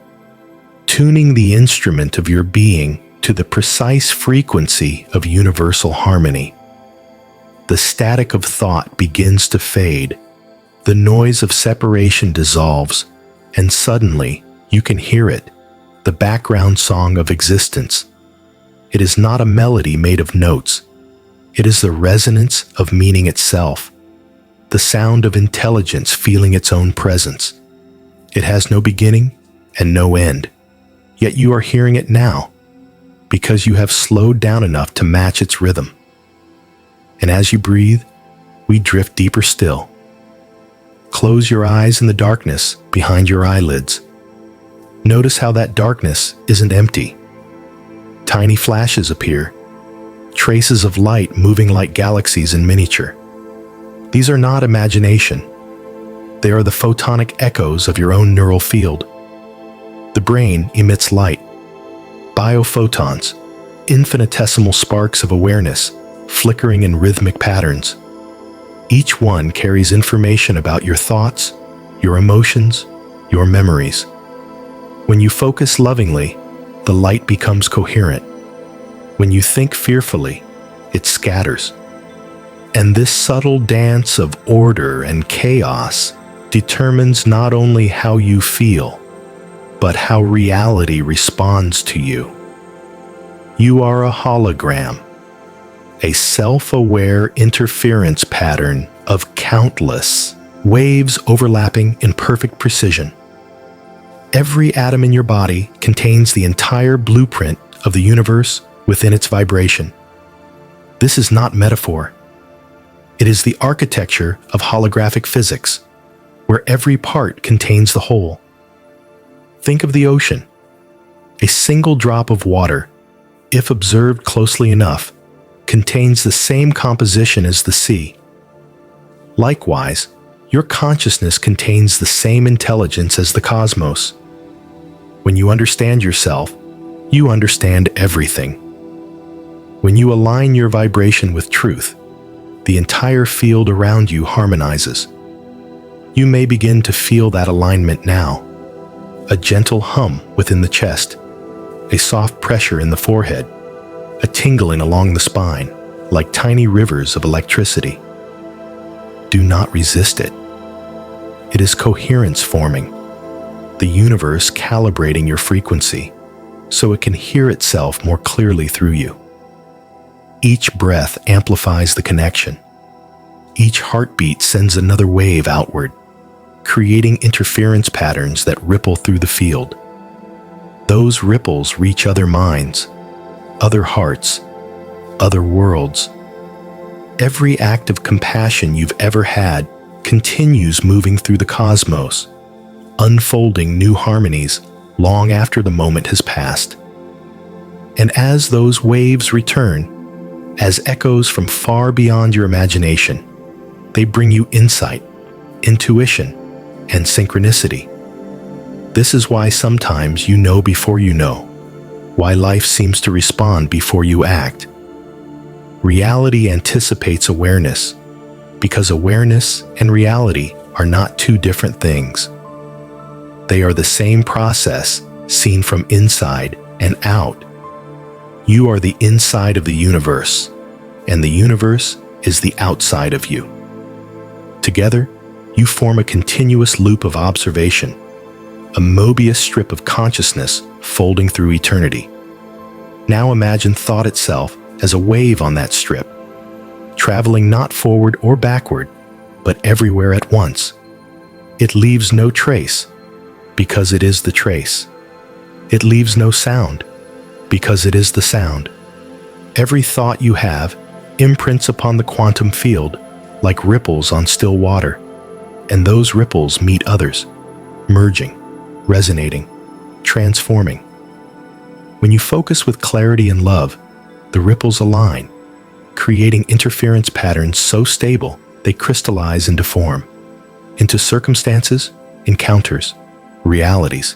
tuning the instrument of your being to the precise frequency of universal harmony. The static of thought begins to fade, the noise of separation dissolves, and suddenly you can hear it, the background song of existence. It is not a melody made of notes. It is the resonance of meaning itself, the sound of intelligence feeling its own presence. It has no beginning and no end, yet you are hearing it now because you have slowed down enough to match its rhythm. And as you breathe, we drift deeper still. Close your eyes in the darkness behind your eyelids. Notice how that darkness isn't empty. Tiny flashes appear, traces of light moving like galaxies in miniature. These are not imagination. They are the photonic echoes of your own neural field. The brain emits light, biophotons, infinitesimal sparks of awareness, flickering in rhythmic patterns. Each one carries information about your thoughts, your emotions, your memories. When you focus lovingly, the light becomes coherent. When you think fearfully, it scatters. And this subtle dance of order and chaos determines not only how you feel, but how reality responds to you. You are a hologram, a self-aware interference pattern of countless waves overlapping in perfect precision. Every atom in your body contains the entire blueprint of the universe within its vibration. This is not metaphor. It is the architecture of holographic physics, where every part contains the whole. Think of the ocean. A single drop of water, if observed closely enough, contains the same composition as the sea. Likewise, your consciousness contains the same intelligence as the cosmos. When you understand yourself, you understand everything. When you align your vibration with truth, the entire field around you harmonizes. You may begin to feel that alignment now. A gentle hum within the chest, a soft pressure in the forehead, a tingling along the spine, like tiny rivers of electricity. Do not resist it. It is coherence forming, the universe calibrating your frequency so it can hear itself more clearly through you. Each breath amplifies the connection. Each heartbeat sends another wave outward, creating interference patterns that ripple through the field. Those ripples reach other minds, other hearts, other worlds. Every act of compassion you've ever had continues moving through the cosmos, unfolding new harmonies long after the moment has passed. And as those waves return, as echoes from far beyond your imagination, they bring you insight, intuition, and synchronicity. This is why sometimes you know before you know, why life seems to respond before you act. Reality anticipates awareness, because awareness and reality are not two different things. They are the same process, seen from inside and out. You are the inside of the universe, and the universe is the outside of you. Together, you form a continuous loop of observation, a Mobius strip of consciousness folding through eternity. Now imagine thought itself as a wave on that strip, traveling not forward or backward, but everywhere at once. It leaves no trace, because it is the trace. It leaves no sound, because it is the sound. Every thought you have imprints upon the quantum field like ripples on still water, and those ripples meet others, merging, resonating, transforming. When you focus with clarity and love, the ripples align, creating interference patterns so stable they crystallize into form, into circumstances, encounters, realities.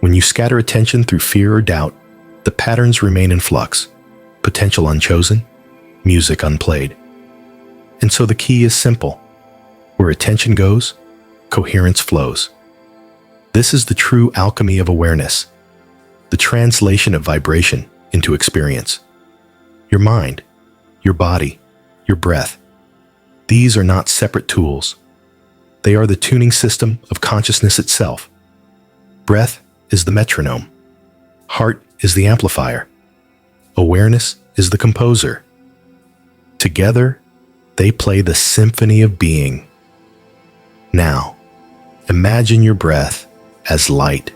When you scatter attention through fear or doubt, the patterns remain in flux, potential unchosen, music unplayed. And so the key is simple. Where attention goes, coherence flows. This is the true alchemy of awareness, the translation of vibration into experience. Your mind, your body, your breath. These are not separate tools. They are the tuning system of consciousness itself. Breath is the metronome. Heart is the amplifier. Awareness is the composer. Together, they play the symphony of being. Now, imagine your breath as light.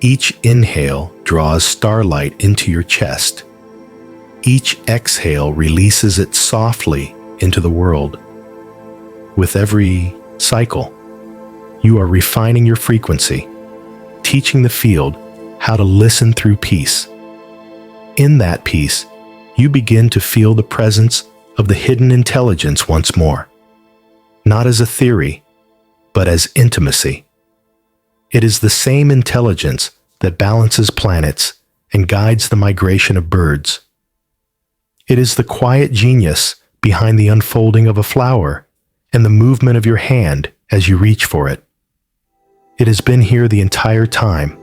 Each inhale draws starlight into your chest. Each exhale releases it softly into the world. With every cycle, you are refining your frequency, teaching the field how to listen through peace. In that peace, you begin to feel the presence of the hidden intelligence once more, not as a theory, but as intimacy. It is the same intelligence that balances planets and guides the migration of birds. It is the quiet genius behind the unfolding of a flower and the movement of your hand as you reach for it. It has been here the entire time,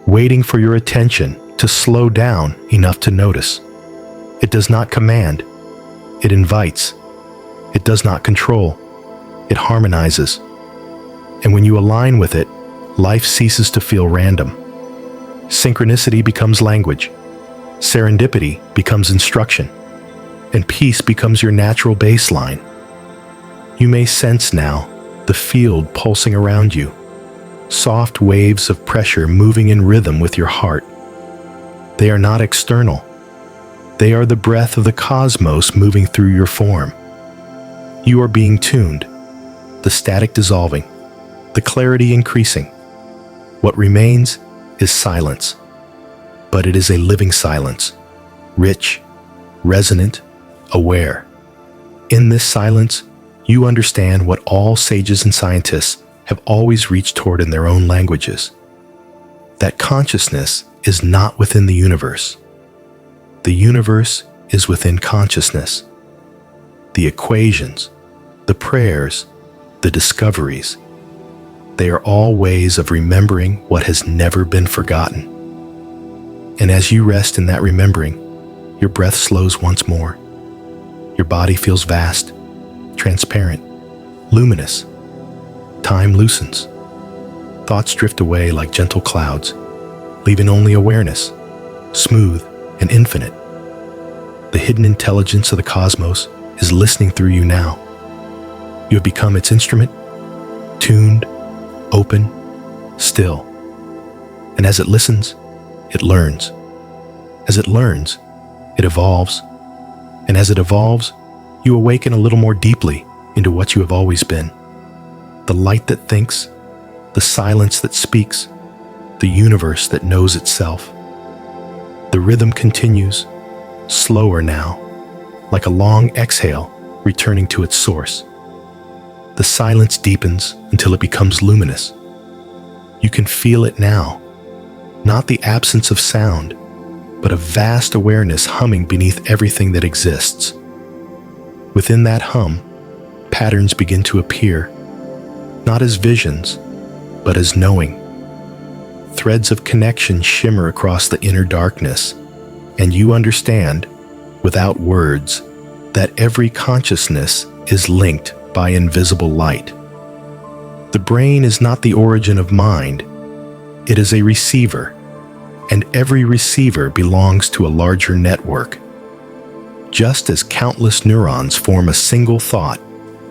waiting for your attention to slow down enough to notice. It does not command. It invites. It does not control. It harmonizes. And when you align with it, life ceases to feel random. Synchronicity becomes language. Serendipity becomes instruction. And peace becomes your natural baseline. You may sense now the field pulsing around you, soft waves of pressure moving in rhythm with your heart. They are not external. They are the breath of the cosmos moving through your form. You are being tuned, the static dissolving, the clarity increasing. What remains is silence, but it is a living silence, rich, resonant, aware. In this silence, you understand what all sages and scientists have always reached toward in their own languages. That consciousness is not within the universe. The universe is within consciousness. The equations, the prayers, the discoveries, they are all ways of remembering what has never been forgotten. And as you rest in that remembering, your breath slows once more. Your body feels vast, transparent, luminous. Time loosens. Thoughts drift away like gentle clouds, leaving only awareness, smooth and infinite. The hidden intelligence of the cosmos is listening through you now. You have become its instrument, tuned, open, still. And as it listens, it learns. As it learns, it evolves. And as it evolves, you awaken a little more deeply into what you have always been. The light that thinks, the silence that speaks, the universe that knows itself. The rhythm continues, slower now, like a long exhale returning to its source. The silence deepens until it becomes luminous. You can feel it now, not the absence of sound, but a vast awareness humming beneath everything that exists. Within that hum, patterns begin to appear, not as visions, but as knowing. Threads of connection shimmer across the inner darkness, and you understand, without words, that every consciousness is linked by invisible light. The brain is not the origin of mind. It is a receiver, and every receiver belongs to a larger network. Just as countless neurons form a single thought,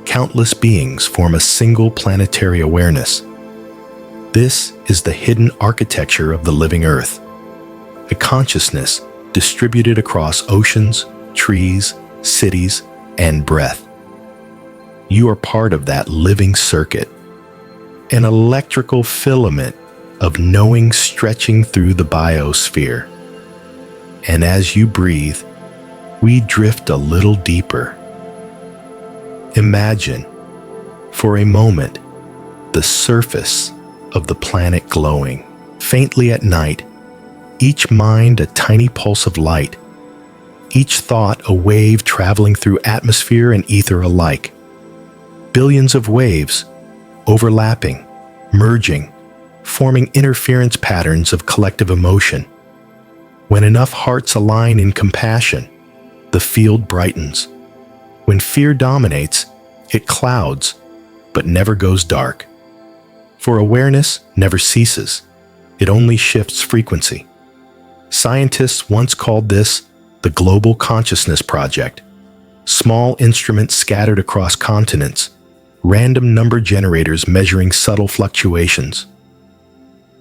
countless beings form a single planetary awareness. This is the hidden architecture of the living Earth, a consciousness distributed across oceans, trees, cities, and breath. You are part of that living circuit, an electrical filament of knowing stretching through the biosphere. And as you breathe, we drift a little deeper. Imagine, for a moment, the surface of the planet glowing, faintly at night, each mind a tiny pulse of light, each thought a wave traveling through atmosphere and ether alike. Billions of waves, overlapping, merging, forming interference patterns of collective emotion. When enough hearts align in compassion, the field brightens. When fear dominates, it clouds, but never goes dark. For awareness never ceases. It only shifts frequency. Scientists once called this the Global Consciousness Project. Small instruments scattered across continents, random number generators measuring subtle fluctuations.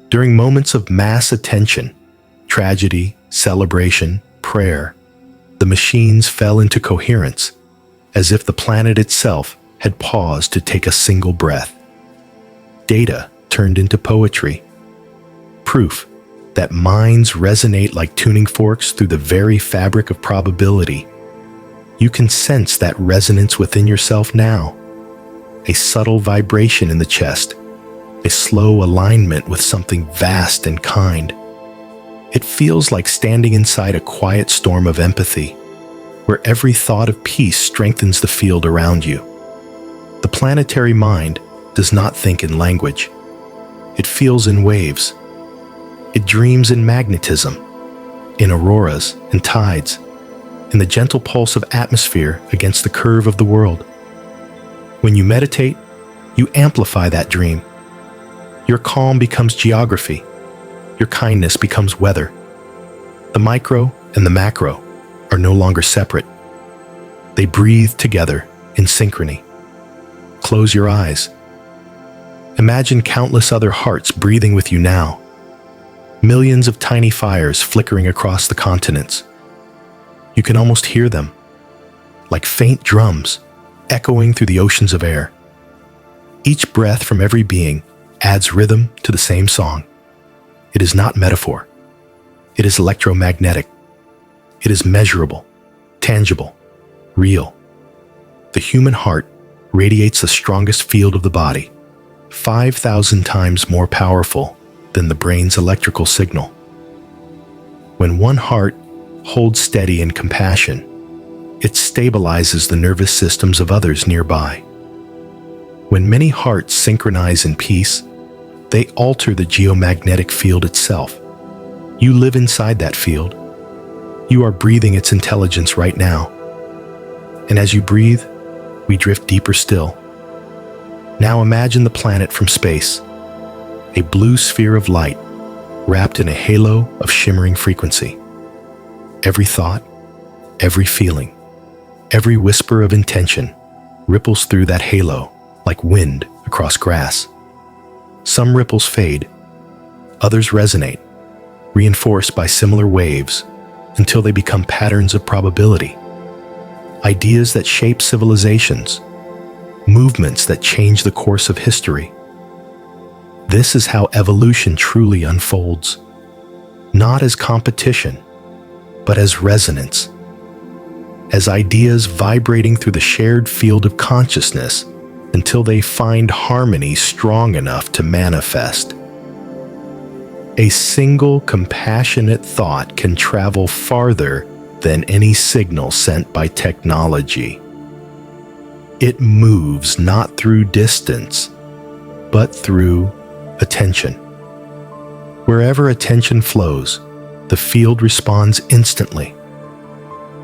During moments of mass attention, tragedy, celebration, prayer, the machines fell into coherence, as if the planet itself had paused to take a single breath. Data turned into poetry. Proof that minds resonate like tuning forks through the very fabric of probability. You can sense that resonance within yourself now, a subtle vibration in the chest, a slow alignment with something vast and kind. It feels like standing inside a quiet storm of empathy, where every thought of peace strengthens the field around you. The planetary mind does not think in language. It feels in waves. It dreams in magnetism, in auroras and tides, in the gentle pulse of atmosphere against the curve of the world. When you meditate, you amplify that dream. Your calm becomes geography. Your kindness becomes weather. The micro and the macro are no longer separate. They breathe together in synchrony. Close your eyes. Imagine countless other hearts breathing with you now. Millions of tiny fires flickering across the continents. You can almost hear them, like faint drums echoing through the oceans of air. Each breath from every being adds rhythm to the same song. It is not metaphor. It is electromagnetic. It is measurable, tangible, real. The human heart radiates the strongest field of the body, 5,000 times more powerful than the brain's electrical signal. When one heart holds steady in compassion, it stabilizes the nervous systems of others nearby. When many hearts synchronize in peace, they alter the geomagnetic field itself. You live inside that field. You are breathing its intelligence right now. And as you breathe, we drift deeper still. Now imagine the planet from space, a blue sphere of light wrapped in a halo of shimmering frequency. Every thought, every feeling, every whisper of intention ripples through that halo like wind across grass. Some ripples fade, others resonate, reinforced by similar waves until they become patterns of probability. Ideas that shape civilizations, movements that change the course of history. This is how evolution truly unfolds, not as competition, but as resonance, as ideas vibrating through the shared field of consciousness until they find harmony strong enough to manifest. A single compassionate thought can travel farther than any signal sent by technology. It moves not through distance, but through attention. Wherever attention flows, the field responds instantly.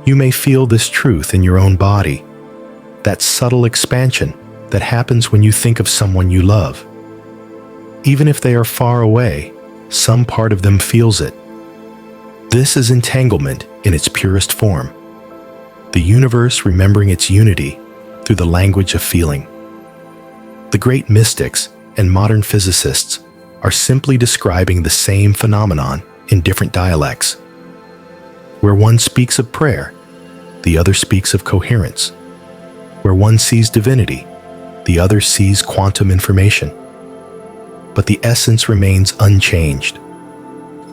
You may feel this truth in your own body, that subtle expansion that happens when you think of someone you love. Even if they are far away, some part of them feels it. This is entanglement in its purest form, the universe remembering its unity through the language of feeling. The great mystics and modern physicists are simply describing the same phenomenon in different dialects. Where one speaks of prayer, the other speaks of coherence. Where one sees divinity, the other sees quantum information. But the essence remains unchanged.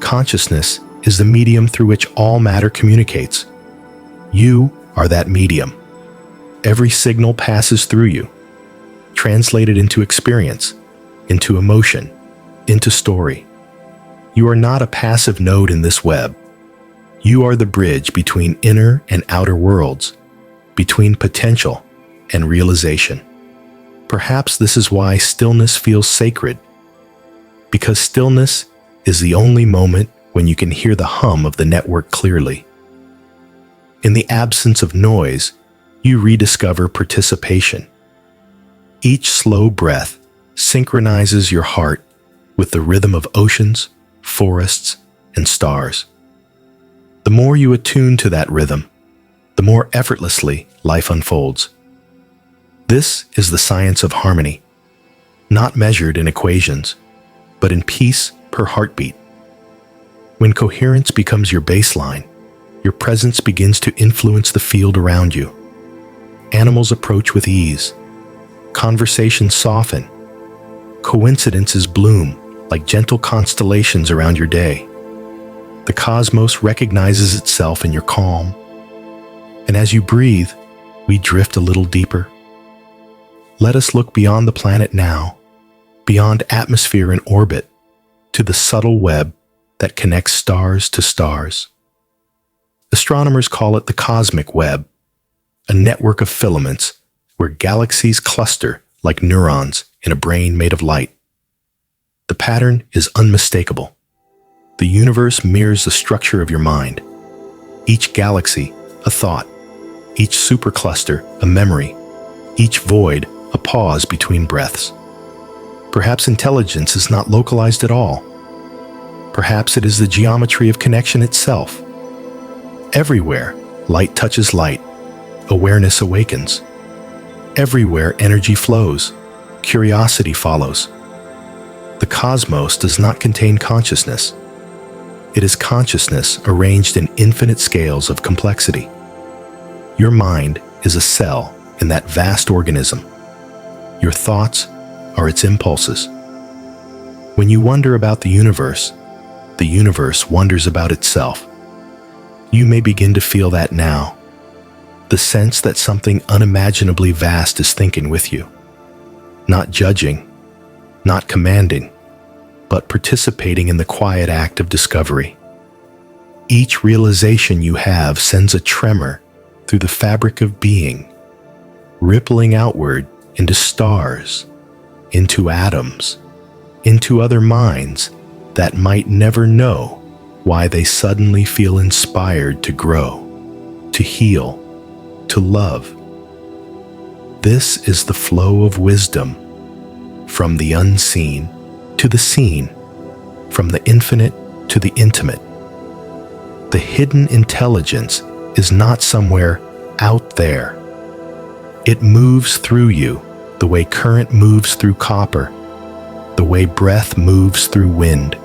Consciousness is the medium through which all matter communicates. You are that medium. Every signal passes through you, translated into experience, into emotion, into story. You are not a passive node in this web. You are the bridge between inner and outer worlds, between potential and realization. Perhaps this is why stillness feels sacred, because stillness is the only moment when you can hear the hum of the network clearly. In the absence of noise, you rediscover participation. Each slow breath synchronizes your heart with the rhythm of oceans, forests, and stars. The more you attune to that rhythm, the more effortlessly life unfolds. This is the science of harmony, not measured in equations, but in peace per heartbeat. When coherence becomes your baseline, your presence begins to influence the field around you. Animals approach with ease. Conversations soften. Coincidences bloom like gentle constellations around your day. The cosmos recognizes itself in your calm. And as you breathe, we drift a little deeper. Let us look beyond the planet now, beyond atmosphere and orbit, to the subtle web that connects stars to stars. Astronomers call it the cosmic web, a network of filaments where galaxies cluster like neurons in a brain made of light. The pattern is unmistakable. The universe mirrors the structure of your mind. Each galaxy, a thought. Each supercluster, a memory. Each void, a pause between breaths. Perhaps intelligence is not localized at all. Perhaps it is the geometry of connection itself. Everywhere, light touches light. Awareness awakens. Everywhere, energy flows. Curiosity follows. The cosmos does not contain consciousness. It is consciousness arranged in infinite scales of complexity. Your mind is a cell in that vast organism. Your thoughts are its impulses. When you wonder about the universe wonders about itself. You may begin to feel that now, the sense that something unimaginably vast is thinking with you, not judging, not commanding, but participating in the quiet act of discovery. Each realization you have sends a tremor through the fabric of being, rippling outward into stars, into atoms, into other minds that might never know why they suddenly feel inspired to grow, to heal, to love. This is the flow of wisdom, from the unseen to the seen, from the infinite to the intimate. The hidden intelligence is not somewhere out there. It moves through you the way current moves through copper, the way breath moves through wind.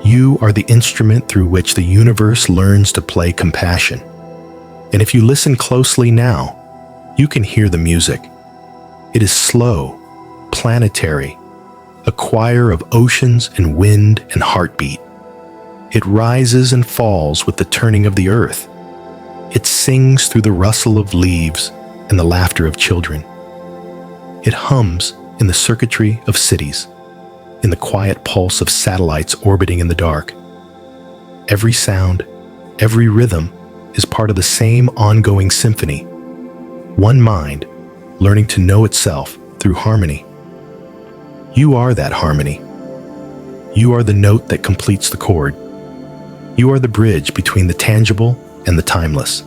You are the instrument through which the universe learns to play compassion. And if you listen closely now, you can hear the music. It is slow, planetary, a choir of oceans and wind and heartbeat. It rises and falls with the turning of the earth. It sings through the rustle of leaves and the laughter of children. It hums in the circuitry of cities, in the quiet pulse of satellites orbiting in the dark. Every sound, every rhythm is part of the same ongoing symphony. One mind learning to know itself through harmony. You are that harmony. You are the note that completes the chord. You are the bridge between the tangible and the timeless.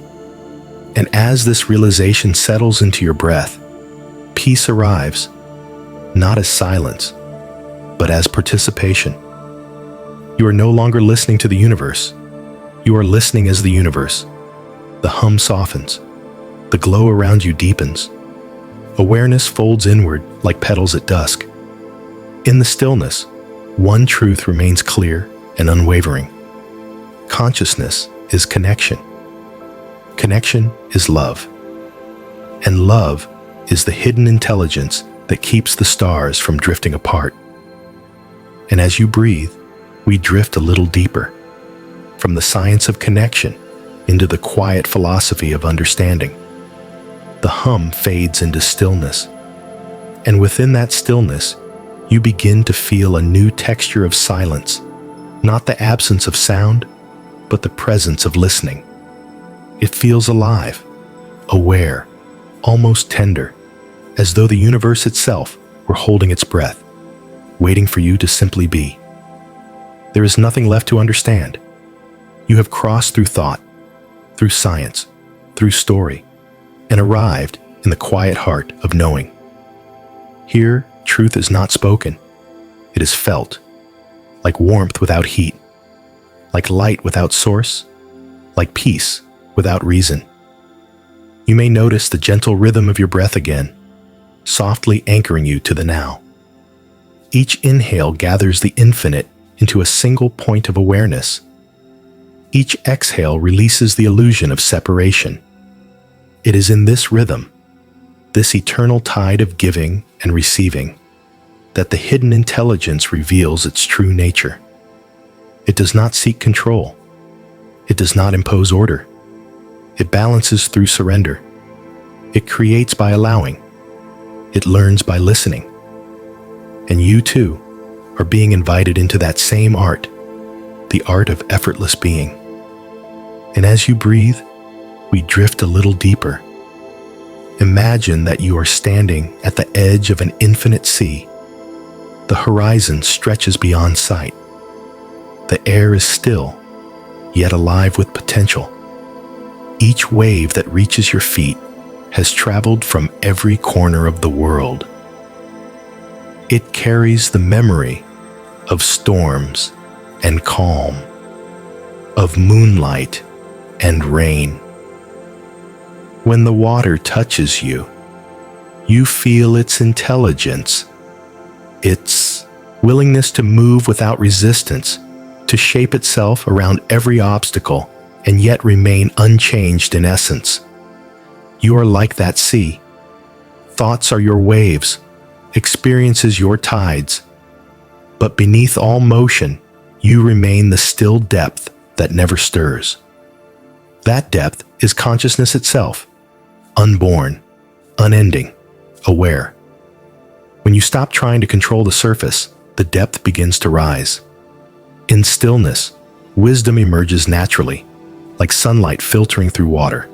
And as this realization settles into your breath, peace arrives, not as silence, but as participation. You are no longer listening to the universe. You are listening as the universe. The hum softens. The glow around you deepens. Awareness folds inward like petals at dusk. In the stillness, one truth remains clear and unwavering. Consciousness is connection. Connection is love. And love is the hidden intelligence that keeps the stars from drifting apart. And as you breathe, we drift a little deeper, from the science of connection into the quiet philosophy of understanding. The hum fades into stillness, and within that stillness, you begin to feel a new texture of silence, not the absence of sound, but the presence of listening. It feels alive, aware, almost tender, as though the universe itself were holding its breath, waiting for you to simply be. There is nothing left to understand. You have crossed through thought, through science, through story, and arrived in the quiet heart of knowing. Here, truth is not spoken. It is felt, like warmth without heat, like light without source, like peace without reason. You may notice the gentle rhythm of your breath again, softly anchoring you to the now. Each inhale gathers the infinite into a single point of awareness. Each exhale releases the illusion of separation. It is in this rhythm, this eternal tide of giving and receiving, that the hidden intelligence reveals its true nature. It does not seek control. It does not impose order. It balances through surrender. It creates by allowing. It learns by listening. And you too are being invited into that same art, the art of effortless being. And as you breathe, we drift a little deeper. Imagine that you are standing at the edge of an infinite sea. The horizon stretches beyond sight. The air is still, yet alive with potential. Each wave that reaches your feet has traveled from every corner of the world. It carries the memory of storms and calm, of moonlight and rain. When the water touches you, you feel its intelligence, its willingness to move without resistance, to shape itself around every obstacle and yet remain unchanged in essence. You are like that sea. Thoughts are your waves, experiences your tides. But beneath all motion, you remain the still depth that never stirs. That depth is consciousness itself, unborn, unending, aware. When you stop trying to control the surface, the depth begins to rise. In stillness, wisdom emerges naturally, like sunlight filtering through water.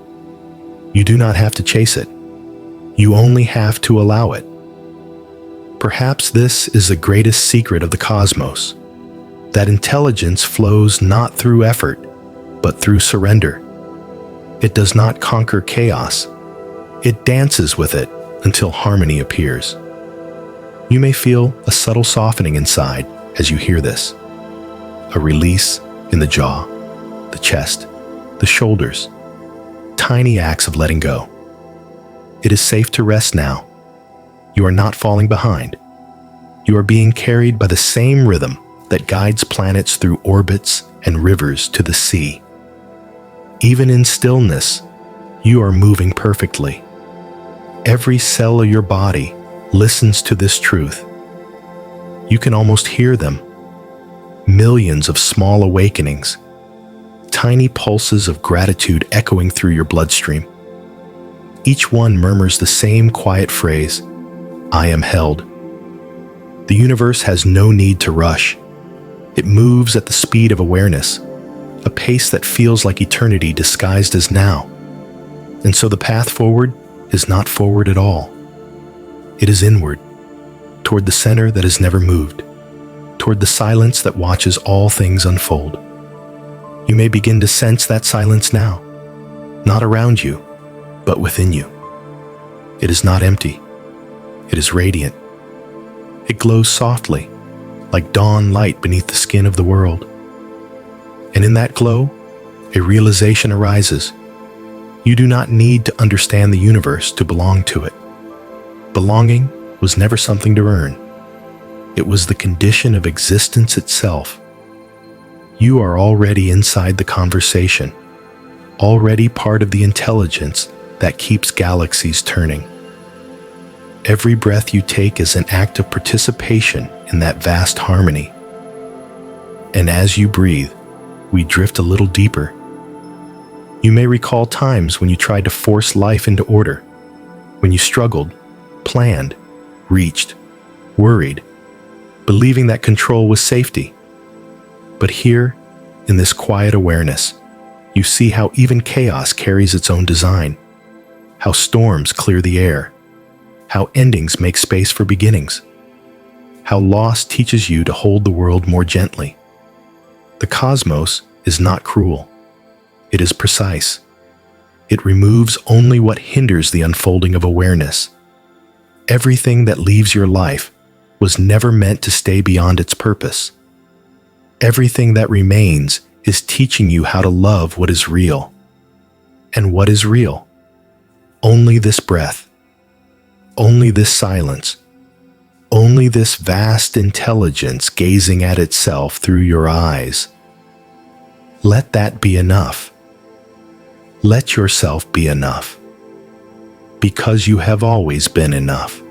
You do not have to chase it. You only have to allow it. Perhaps this is the greatest secret of the cosmos, that intelligence flows not through effort, but through surrender. It does not conquer chaos. It dances with it until harmony appears. You may feel a subtle softening inside as you hear this. A release in the jaw, the chest, the shoulders. Tiny acts of letting go. It is safe to rest now. You are not falling behind. You are being carried by the same rhythm that guides planets through orbits and rivers to the sea. Even in stillness, you are moving perfectly. Every cell of your body listens to this truth. You can almost hear them. Millions of small awakenings, tiny pulses of gratitude echoing through your bloodstream. Each one murmurs the same quiet phrase, I am held. The universe has no need to rush. It moves at the speed of awareness, a pace that feels like eternity disguised as now. And so the path forward is not forward at all. It is inward, toward the center that has never moved, toward the silence that watches all things unfold. You may begin to sense that silence now, not around you, but within you. It is not empty. It is radiant. It glows softly, like dawn light beneath the skin of the world. And in that glow, a realization arises. You do not need to understand the universe to belong to it. Belonging was never something to earn. It was the condition of existence itself. You are already inside the conversation, already part of the intelligence that keeps galaxies turning. Every breath you take is an act of participation in that vast harmony. And as you breathe, we drift a little deeper. You may recall times when you tried to force life into order, when you struggled, planned, reached, worried, believing that control was safety. But here, in this quiet awareness, you see how even chaos carries its own design, how storms clear the air, how endings make space for beginnings, how loss teaches you to hold the world more gently. The cosmos is not cruel. It is precise. It removes only what hinders the unfolding of awareness. Everything that leaves your life was never meant to stay beyond its purpose. Everything that remains is teaching you how to love what is real. And what is real? Only this breath. Only this silence. Only this vast intelligence gazing at itself through your eyes. Let that be enough. Let yourself be enough. Because you have always been enough.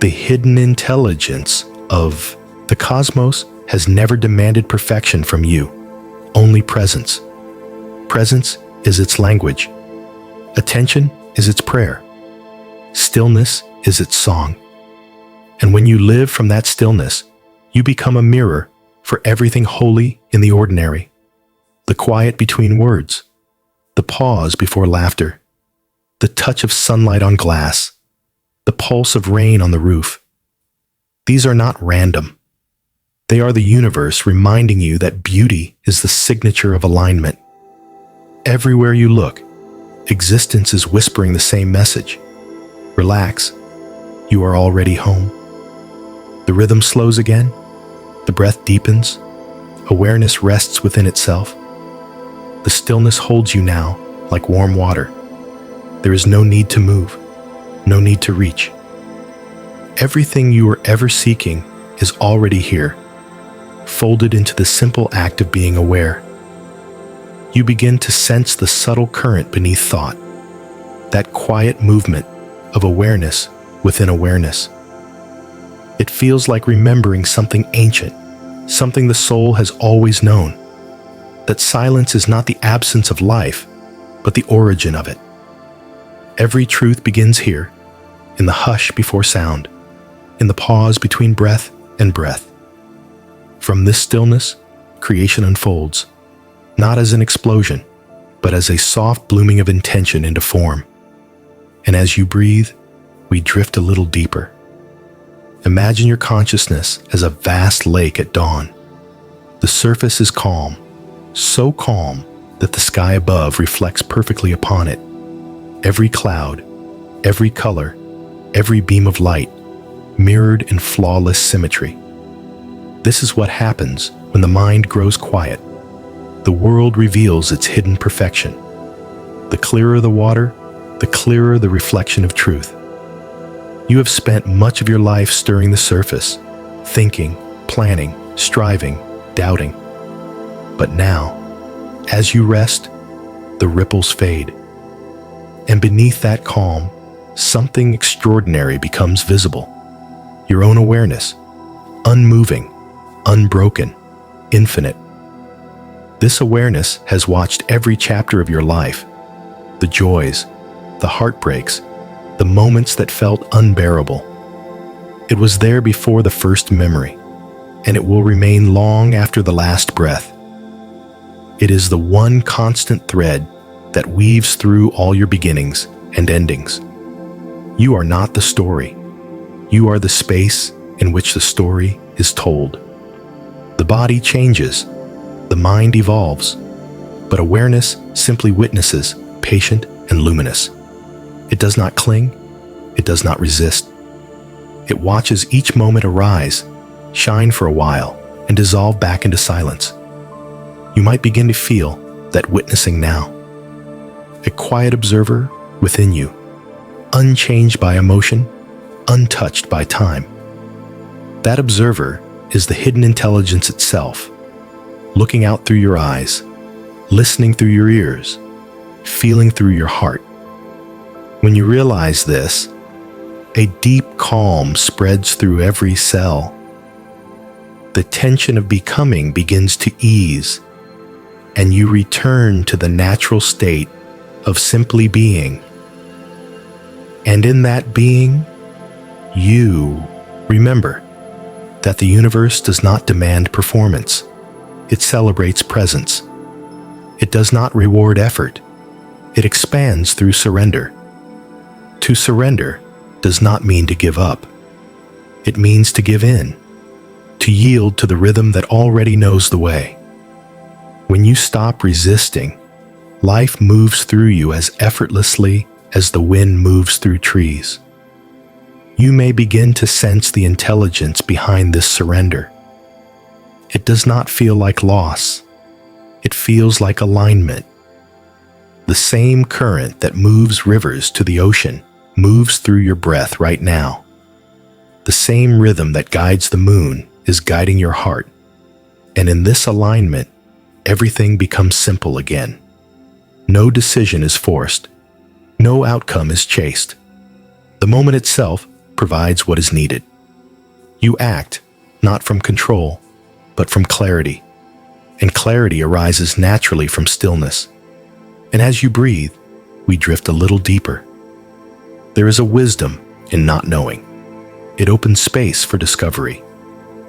The hidden intelligence of the cosmos has never demanded perfection from you, only presence. Presence is its language. Attention is its prayer. Stillness is its song. And when you live from that stillness, you become a mirror for everything holy in the ordinary. The quiet between words, the pause before laughter, the touch of sunlight on glass, the pulse of rain on the roof. These are not random. They are the universe reminding you that beauty is the signature of alignment. Everywhere you look, existence is whispering the same message. Relax, you are already home. The rhythm slows again, the breath deepens, awareness rests within itself. The stillness holds you now like warm water. There is no need to move, no need to reach. Everything you are ever seeking is already here, folded into the simple act of being aware. You begin to sense the subtle current beneath thought, that quiet movement of awareness within awareness. It feels like remembering something ancient, something the soul has always known, that silence is not the absence of life, but the origin of it. Every truth begins here, in the hush before sound, in the pause between breath and breath. From this stillness, creation unfolds, not as an explosion, but as a soft blooming of intention into form. And as you breathe, we drift a little deeper. Imagine your consciousness as a vast lake at dawn. The surface is calm, so calm that the sky above reflects perfectly upon it. Every cloud, every color, every beam of light, mirrored in flawless symmetry. This is what happens when the mind grows quiet. The world reveals its hidden perfection. The clearer the water, the clearer the reflection of truth. You have spent much of your life stirring the surface, thinking, planning, striving, doubting. But now, as you rest, the ripples fade. And beneath that calm, something extraordinary becomes visible. Your own awareness, unmoving, unbroken, infinite. This awareness has watched every chapter of your life, the joys, the heartbreaks, the moments that felt unbearable. It was there before the first memory, and it will remain long after the last breath. It is the one constant thread that weaves through all your beginnings and endings. You are not the story. You are the space in which the story is told. The body changes, the mind evolves, but awareness simply witnesses, patient and luminous. It does not cling, it does not resist. It watches each moment arise, shine for a while, and dissolve back into silence. You might begin to feel that witnessing now. A quiet observer within you, unchanged by emotion, untouched by time. That observer is the hidden intelligence itself, looking out through your eyes, listening through your ears, feeling through your heart. When you realize this, a deep calm spreads through every cell. The tension of becoming begins to ease, and you return to the natural state of simply being. And in that being, you remember that the universe does not demand performance. It celebrates presence. It does not reward effort. It expands through surrender. To surrender does not mean to give up. It means to give in, to yield to the rhythm that already knows the way. When you stop resisting, life moves through you as effortlessly as the wind moves through trees. You may begin to sense the intelligence behind this surrender. It does not feel like loss. It feels like alignment. The same current that moves rivers to the ocean moves through your breath right now. The same rhythm that guides the moon is guiding your heart. And in this alignment, everything becomes simple again. No decision is forced. No outcome is chased. The moment itself provides what is needed. You act, not from control, but from clarity. And clarity arises naturally from stillness. And as you breathe, we drift a little deeper. There is a wisdom in not knowing. It opens space for discovery.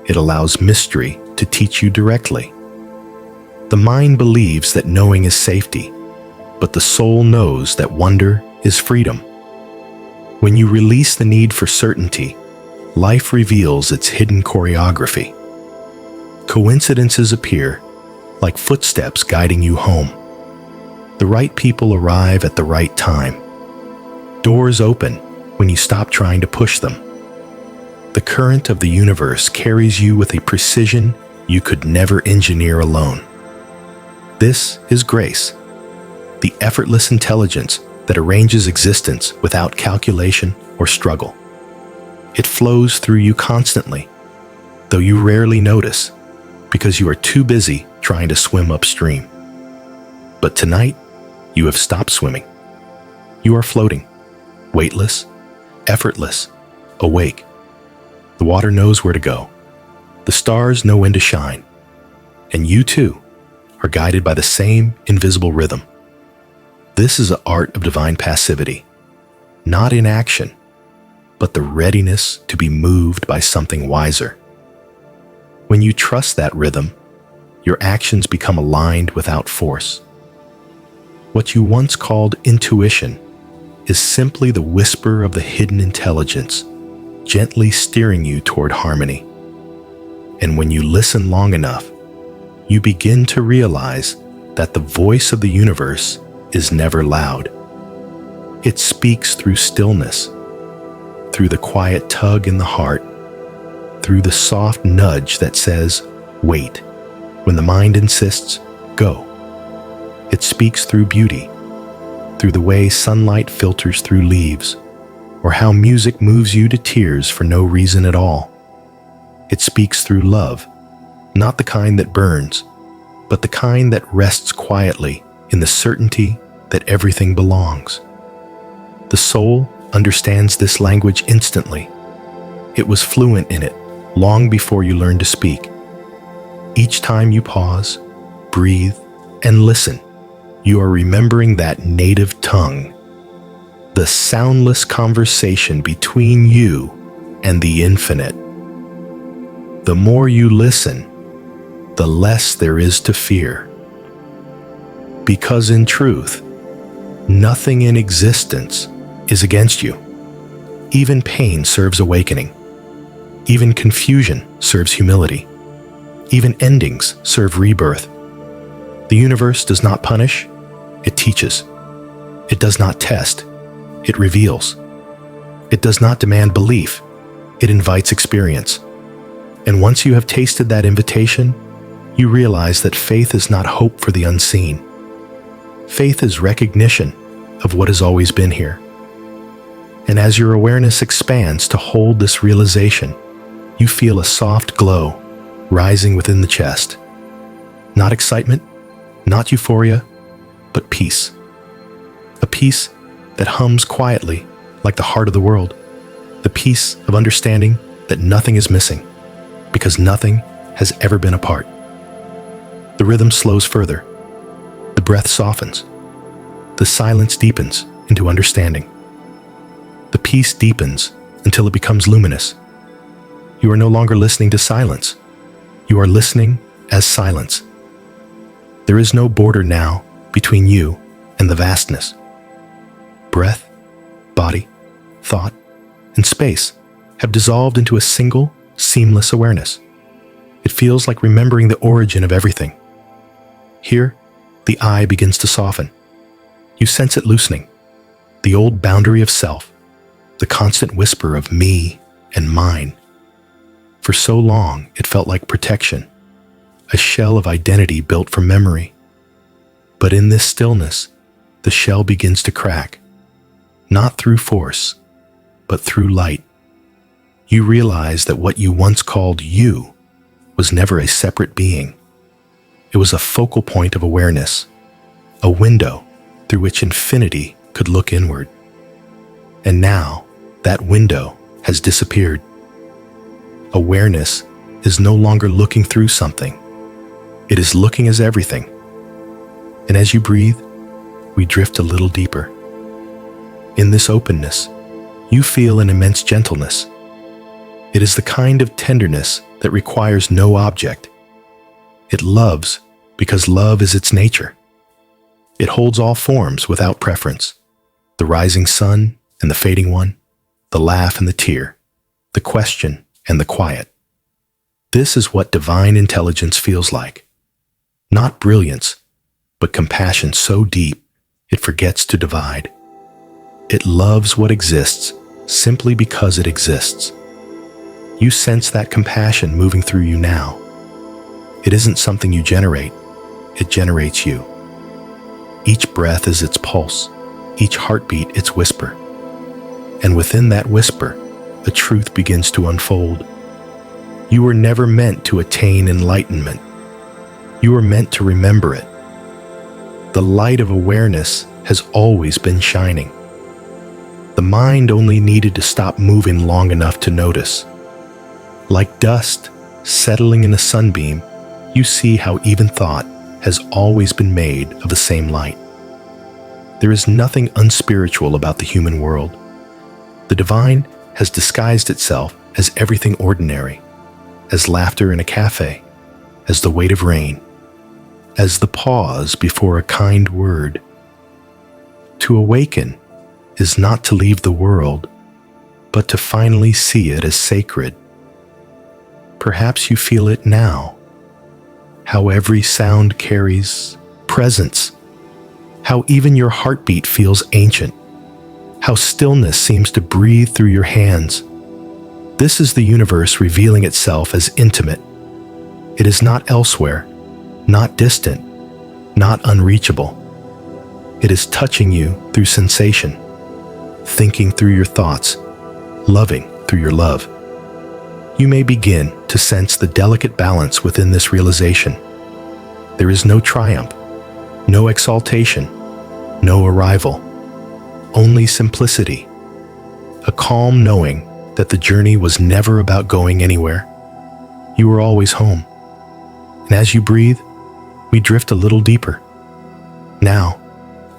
It allows mystery to teach you directly. The mind believes that knowing is safety, but the soul knows that wonder is freedom. When you release the need for certainty, life reveals its hidden choreography. Coincidences appear, like footsteps guiding you home. The right people arrive at the right time. Doors open when you stop trying to push them. The current of the universe carries you with a precision you could never engineer alone. This is grace, the effortless intelligence that arranges existence without calculation or struggle. It flows through you constantly, though you rarely notice, because you are too busy trying to swim upstream. But tonight, you have stopped swimming. You are floating, weightless, effortless, awake. The water knows where to go. The stars know when to shine. And you too are guided by the same invisible rhythm. This is the art of divine passivity, not inaction, but the readiness to be moved by something wiser. When you trust that rhythm, your actions become aligned without force. What you once called intuition is simply the whisper of the hidden intelligence, gently steering you toward harmony. And when you listen long enough, you begin to realize that the voice of the universe is never loud. It speaks through stillness, through the quiet tug in the heart, through the soft nudge that says, wait, when the mind insists, go. It speaks through beauty, through the way sunlight filters through leaves, or how music moves you to tears for no reason at all. It speaks through love, not the kind that burns, but the kind that rests quietly in the certainty that everything belongs. The soul understands this language instantly. It was fluent in it long before you learned to speak. Each time you pause, breathe, and listen, you are remembering that native tongue, the soundless conversation between you and the infinite. The more you listen, the less there is to fear. Because in truth, nothing in existence is against you. Even pain serves awakening. Even confusion serves humility. Even endings serve rebirth. The universe does not punish, it teaches. It does not test, it reveals. It does not demand belief, it invites experience. And once you have tasted that invitation, you realize that faith is not hope for the unseen. Faith is recognition of what has always been here. And as your awareness expands to hold this realization, you feel a soft glow rising within the chest. Not excitement, not euphoria, but peace. A peace that hums quietly like the heart of the world. The peace of understanding that nothing is missing, because nothing has ever been apart. The rhythm slows further. The breath softens. The silence deepens into understanding. The peace deepens until it becomes luminous. You are no longer listening to silence. You are listening as silence. There is no border now between you and the vastness. Breath, body, thought, and space have dissolved into a single, seamless awareness. It feels like remembering the origin of everything. Here, the I begins to soften. You sense it loosening. The old boundary of self, the constant whisper of me and mine. For so long, it felt like protection, a shell of identity built from memory. But in this stillness, the shell begins to crack, not through force, but through light. You realize that what you once called you was never a separate being. It was a focal point of awareness, a window through which infinity could look inward. And now, that window has disappeared. Awareness is no longer looking through something. It is looking as everything. And as you breathe, we drift a little deeper. In this openness, you feel an immense gentleness. It is the kind of tenderness that requires no object. It loves because love is its nature. It holds all forms without preference. The rising sun and the fading one, the laugh and the tear, the question and the quiet. This is what divine intelligence feels like. Not brilliance, but compassion so deep it forgets to divide. It loves what exists simply because it exists. You sense that compassion moving through you now. It isn't something you generate, it generates you. Each breath is its pulse, each heartbeat its whisper. And within that whisper, the truth begins to unfold. You were never meant to attain enlightenment. You were meant to remember it. The light of awareness has always been shining. The mind only needed to stop moving long enough to notice. Like dust settling in a sunbeam, you see how even thought has always been made of the same light. There is nothing unspiritual about the human world. The divine has disguised itself as everything ordinary, as laughter in a cafe, as the weight of rain, as the pause before a kind word. To awaken is not to leave the world, but to finally see it as sacred. Perhaps you feel it now, how every sound carries presence, how even your heartbeat feels ancient, how stillness seems to breathe through your hands. This is the universe revealing itself as intimate. It is not elsewhere, not distant, not unreachable. It is touching you through sensation, thinking through your thoughts, loving through your love. You may begin to sense the delicate balance within this realization. There is no triumph, no exaltation, no arrival, only simplicity, a calm knowing that the journey was never about going anywhere. You were always home. And as you breathe, we drift a little deeper. Now,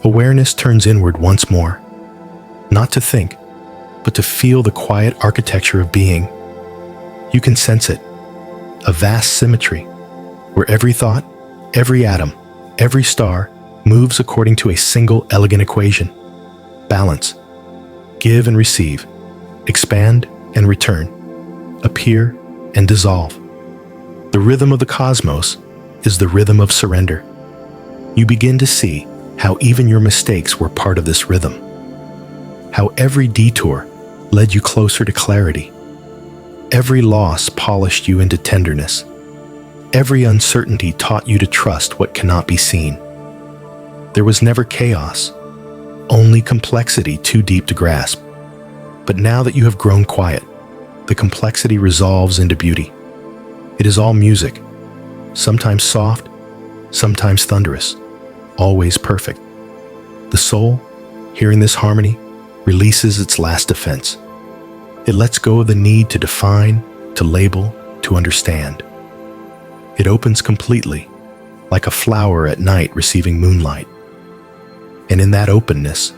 awareness turns inward once more, not to think, but to feel the quiet architecture of being. You can sense it, a vast symmetry, where every thought, every atom, every star moves according to a single elegant equation. Balance, give and receive, expand and return, appear and dissolve. The rhythm of the cosmos is the rhythm of surrender. You begin to see how even your mistakes were part of this rhythm, how every detour led you closer to clarity. Every loss polished you into tenderness. Every uncertainty taught you to trust what cannot be seen. There was never chaos, only complexity too deep to grasp. But now that you have grown quiet, the complexity resolves into beauty. It is all music, sometimes soft, sometimes thunderous, always perfect. The soul, hearing this harmony, releases its last defense. It lets go of the need to define, to label, to understand. It opens completely, like a flower at night receiving moonlight. And in that openness,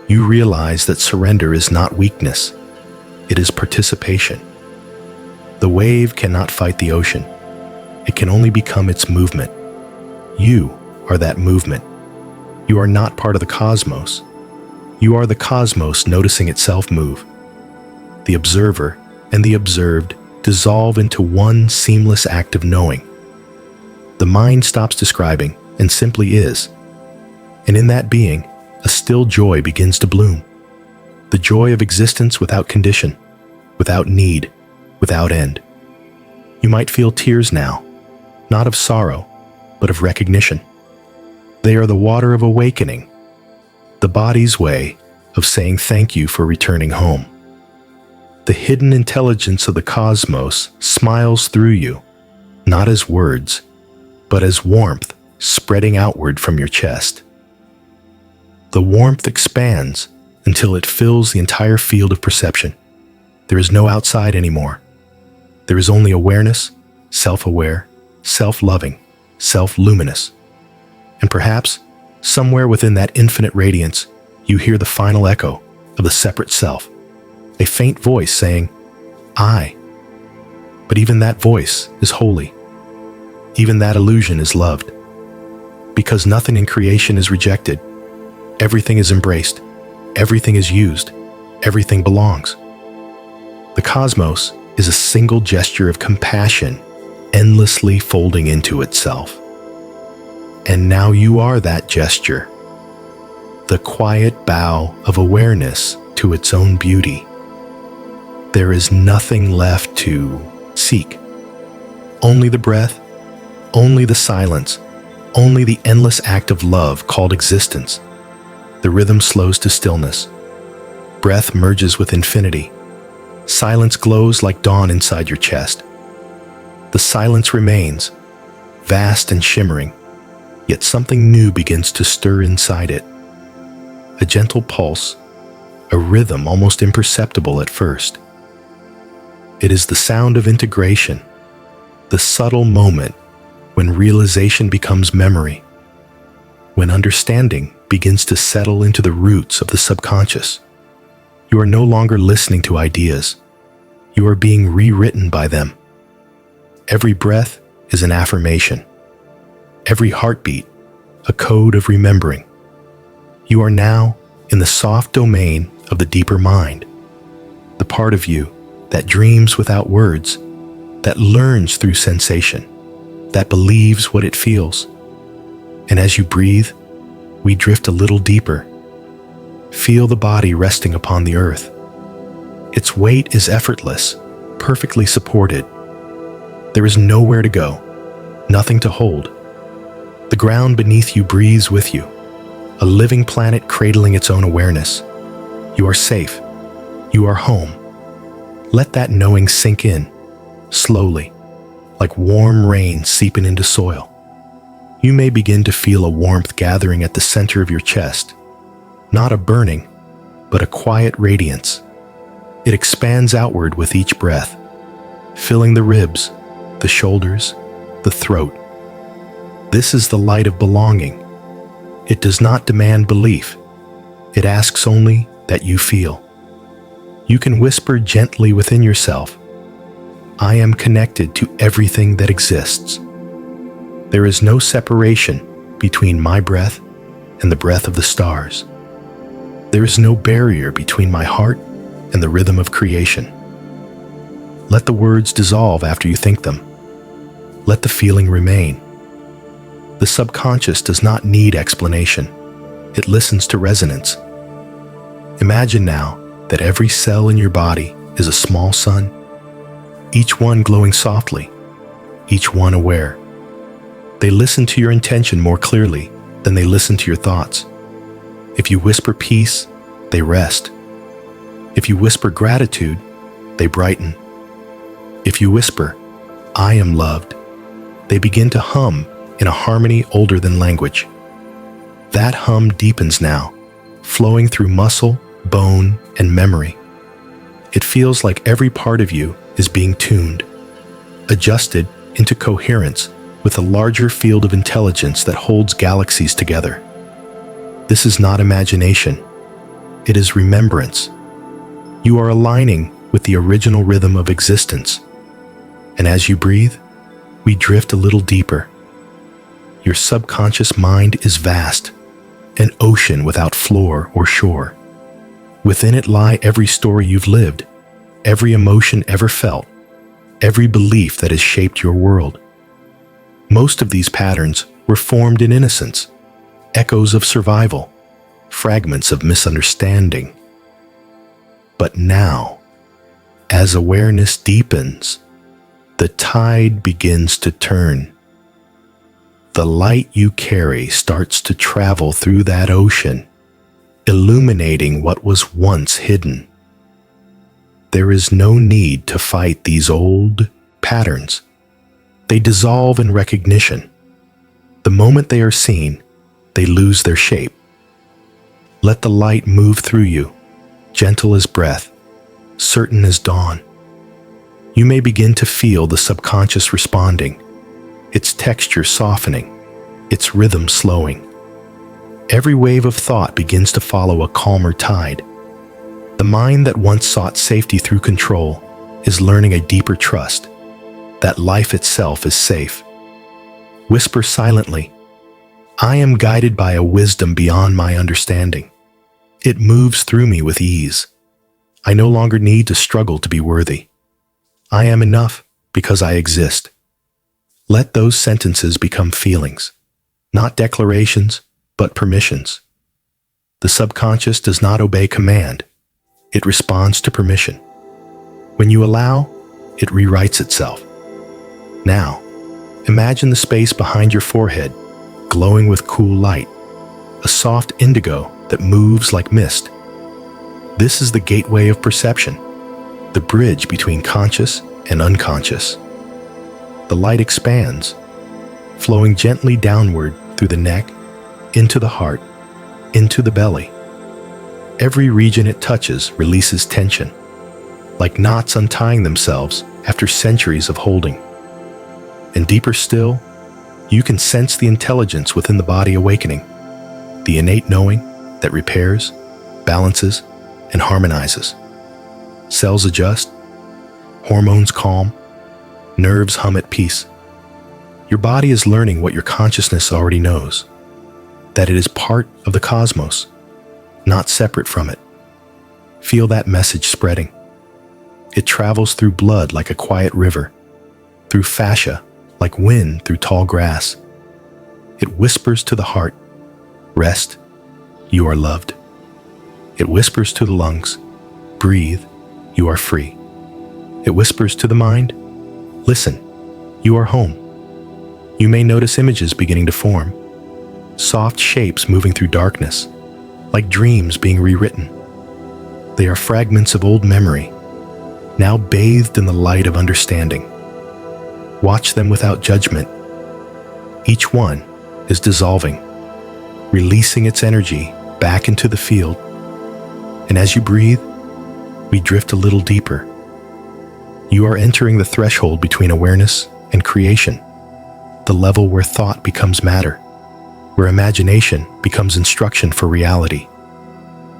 you realize that surrender is not weakness, it is participation. The wave cannot fight the ocean. It can only become its movement. You are that movement. You are not part of the cosmos. You are the cosmos noticing itself move. The observer and the observed dissolve into one seamless act of knowing. The mind stops describing and simply is. And in that being, a still joy begins to bloom. The joy of existence without condition, without need, without end. You might feel tears now, not of sorrow, but of recognition. They are the water of awakening, the body's way of saying thank you for returning home. The hidden intelligence of the cosmos smiles through you, not as words, but as warmth spreading outward from your chest. The warmth expands until it fills the entire field of perception. There is no outside anymore. There is only awareness, self-aware, self-loving, self-luminous. And perhaps Somewhere within that infinite radiance, you hear the final echo of the separate self, a faint voice saying, I. But even that voice is holy. Even that illusion is loved. Because nothing in creation is rejected. Everything is embraced. Everything is used. Everything belongs. The cosmos is a single gesture of compassion, endlessly folding into itself. And now you are that gesture, the quiet bow of awareness to its own beauty. There is nothing left to seek. Only the breath, only the silence, only the endless act of love called existence. The rhythm slows to stillness. Breath merges with infinity. Silence glows like dawn inside your chest. The silence remains, vast and shimmering, yet something new begins to stir inside it. A gentle pulse, a rhythm almost imperceptible at first. It is the sound of integration, the subtle moment when realization becomes memory, when understanding begins to settle into the roots of the subconscious. You are no longer listening to ideas. You are being rewritten by them. Every breath is an affirmation. Every heartbeat, a code of remembering. You are now in the soft domain of the deeper mind, the part of you that dreams without words, that learns through sensation, that believes what it feels. And as you breathe, we drift a little deeper. Feel the body resting upon the earth. Its weight is effortless, perfectly supported. There is nowhere to go, nothing to hold. The ground beneath you breathes with you, a living planet cradling its own awareness. You are safe. You are home. Let that knowing sink in, slowly, like warm rain seeping into soil. You may begin to feel a warmth gathering at the center of your chest, not a burning, but a quiet radiance. It expands outward with each breath, filling the ribs, the shoulders, the throat. This is the light of belonging. It does not demand belief. It asks only that you feel. You can whisper gently within yourself, I am connected to everything that exists. There is no separation between my breath and the breath of the stars. There is no barrier between my heart and the rhythm of creation. Let the words dissolve after you think them. Let the feeling remain. The subconscious does not need explanation. It listens to resonance. Imagine now that every cell in your body is a small sun, each one glowing softly, each one aware. They listen to your intention more clearly than they listen to your thoughts. If you whisper peace, they rest. If you whisper gratitude, they brighten. If you whisper, I am loved, they begin to hum in a harmony older than language. That hum deepens now, flowing through muscle, bone, and memory. It feels like every part of you is being tuned, adjusted into coherence with a larger field of intelligence that holds galaxies together. This is not imagination. It is remembrance. You are aligning with the original rhythm of existence. And as you breathe, we drift a little deeper. Your subconscious mind is vast, an ocean without floor or shore. Within it lie every story you've lived, every emotion ever felt, every belief that has shaped your world. Most of these patterns were formed in innocence, echoes of survival, fragments of misunderstanding. But now, as awareness deepens, the tide begins to turn. The light you carry starts to travel through that ocean, illuminating what was once hidden. There is no need to fight these old patterns. They dissolve in recognition. The moment they are seen, they lose their shape. Let the light move through you, gentle as breath, certain as dawn. You may begin to feel the subconscious responding, its texture softening, its rhythm slowing. Every wave of thought begins to follow a calmer tide. The mind that once sought safety through control is learning a deeper trust that life itself is safe. Whisper silently, "I am guided by a wisdom beyond my understanding. It moves through me with ease. I no longer need to struggle to be worthy. I am enough because I exist." Let those sentences become feelings, not declarations, but permissions. The subconscious does not obey command. It responds to permission. When you allow, it rewrites itself. Now, imagine the space behind your forehead glowing with cool light, a soft indigo that moves like mist. This is the gateway of perception, the bridge between conscious and unconscious. The light expands, flowing gently downward through the neck, into the heart, into the belly. Every region it touches releases tension, like knots untying themselves after centuries of holding. And deeper still, you can sense the intelligence within the body awakening, the innate knowing that repairs, balances, and harmonizes. Cells adjust, hormones calm, nerves hum at peace. Your body is learning what your consciousness already knows, that it is part of the cosmos, not separate from it. Feel that message spreading. It travels through blood like a quiet river, through fascia like wind through tall grass. It whispers to the heart, "Rest, you are loved." It whispers to the lungs, "Breathe, you are free." It whispers to the mind, "Listen, you are home." You may notice images beginning to form, soft shapes moving through darkness, like dreams being rewritten. They are fragments of old memory, now bathed in the light of understanding. Watch them without judgment. Each one is dissolving, releasing its energy back into the field. And as you breathe, we drift a little deeper. You are entering the threshold between awareness and creation, the level where thought becomes matter, where imagination becomes instruction for reality.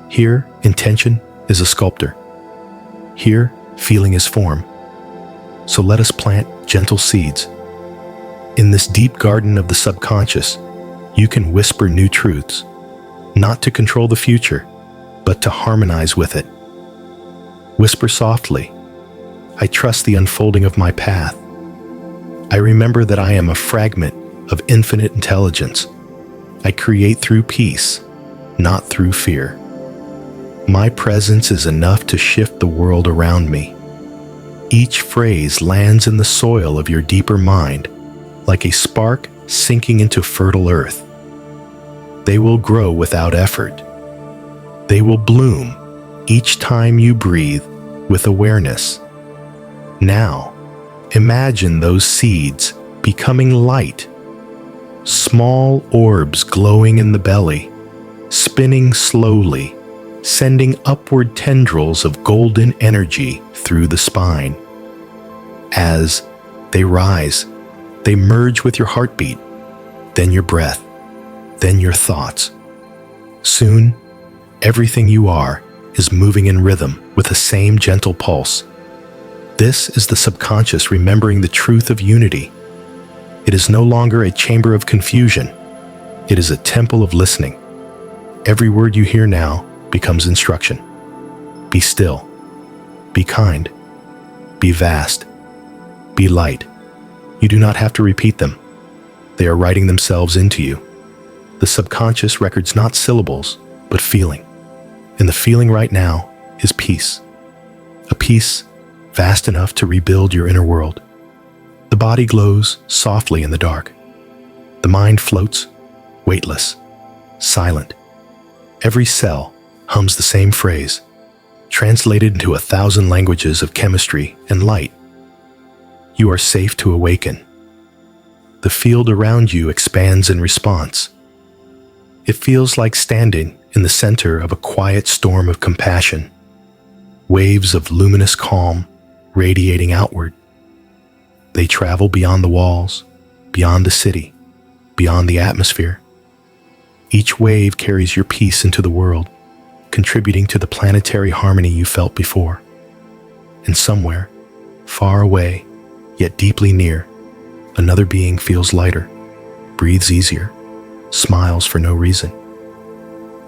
Here, intention is a sculptor. Here, feeling is form. So let us plant gentle seeds. In this deep garden of the subconscious, you can whisper new truths, not to control the future, but to harmonize with it. Whisper softly, "I trust the unfolding of my path. I remember that I am a fragment of infinite intelligence. I create through peace, not through fear. My presence is enough to shift the world around me." Each phrase lands in the soil of your deeper mind, like a spark sinking into fertile earth. They will grow without effort. They will bloom each time you breathe with awareness. Now, imagine those seeds becoming light, small orbs glowing in the belly, spinning slowly, sending upward tendrils of golden energy through the spine. As they rise, they merge with your heartbeat, then your breath, then your thoughts. Soon, everything you are is moving in rhythm with the same gentle pulse. This is the subconscious remembering the truth of unity. It is no longer a chamber of confusion. It is a temple of listening. Every word you hear now becomes instruction. Be still. Be kind. Be vast. Be light. You do not have to repeat them. They are writing themselves into you. The subconscious records not syllables, but feeling. And the feeling right now is peace. A peace vast enough to rebuild your inner world. The body glows softly in the dark. The mind floats, weightless, silent. Every cell hums the same phrase, translated into 1,000 languages of chemistry and light. You are safe to awaken. The field around you expands in response. It feels like standing in the center of a quiet storm of compassion, waves of luminous calm radiating outward. They travel beyond the walls, beyond the city, beyond the atmosphere. Each wave carries your peace into the world, contributing to the planetary harmony you felt before. And somewhere, far away, yet deeply near, another being feels lighter, breathes easier, smiles for no reason.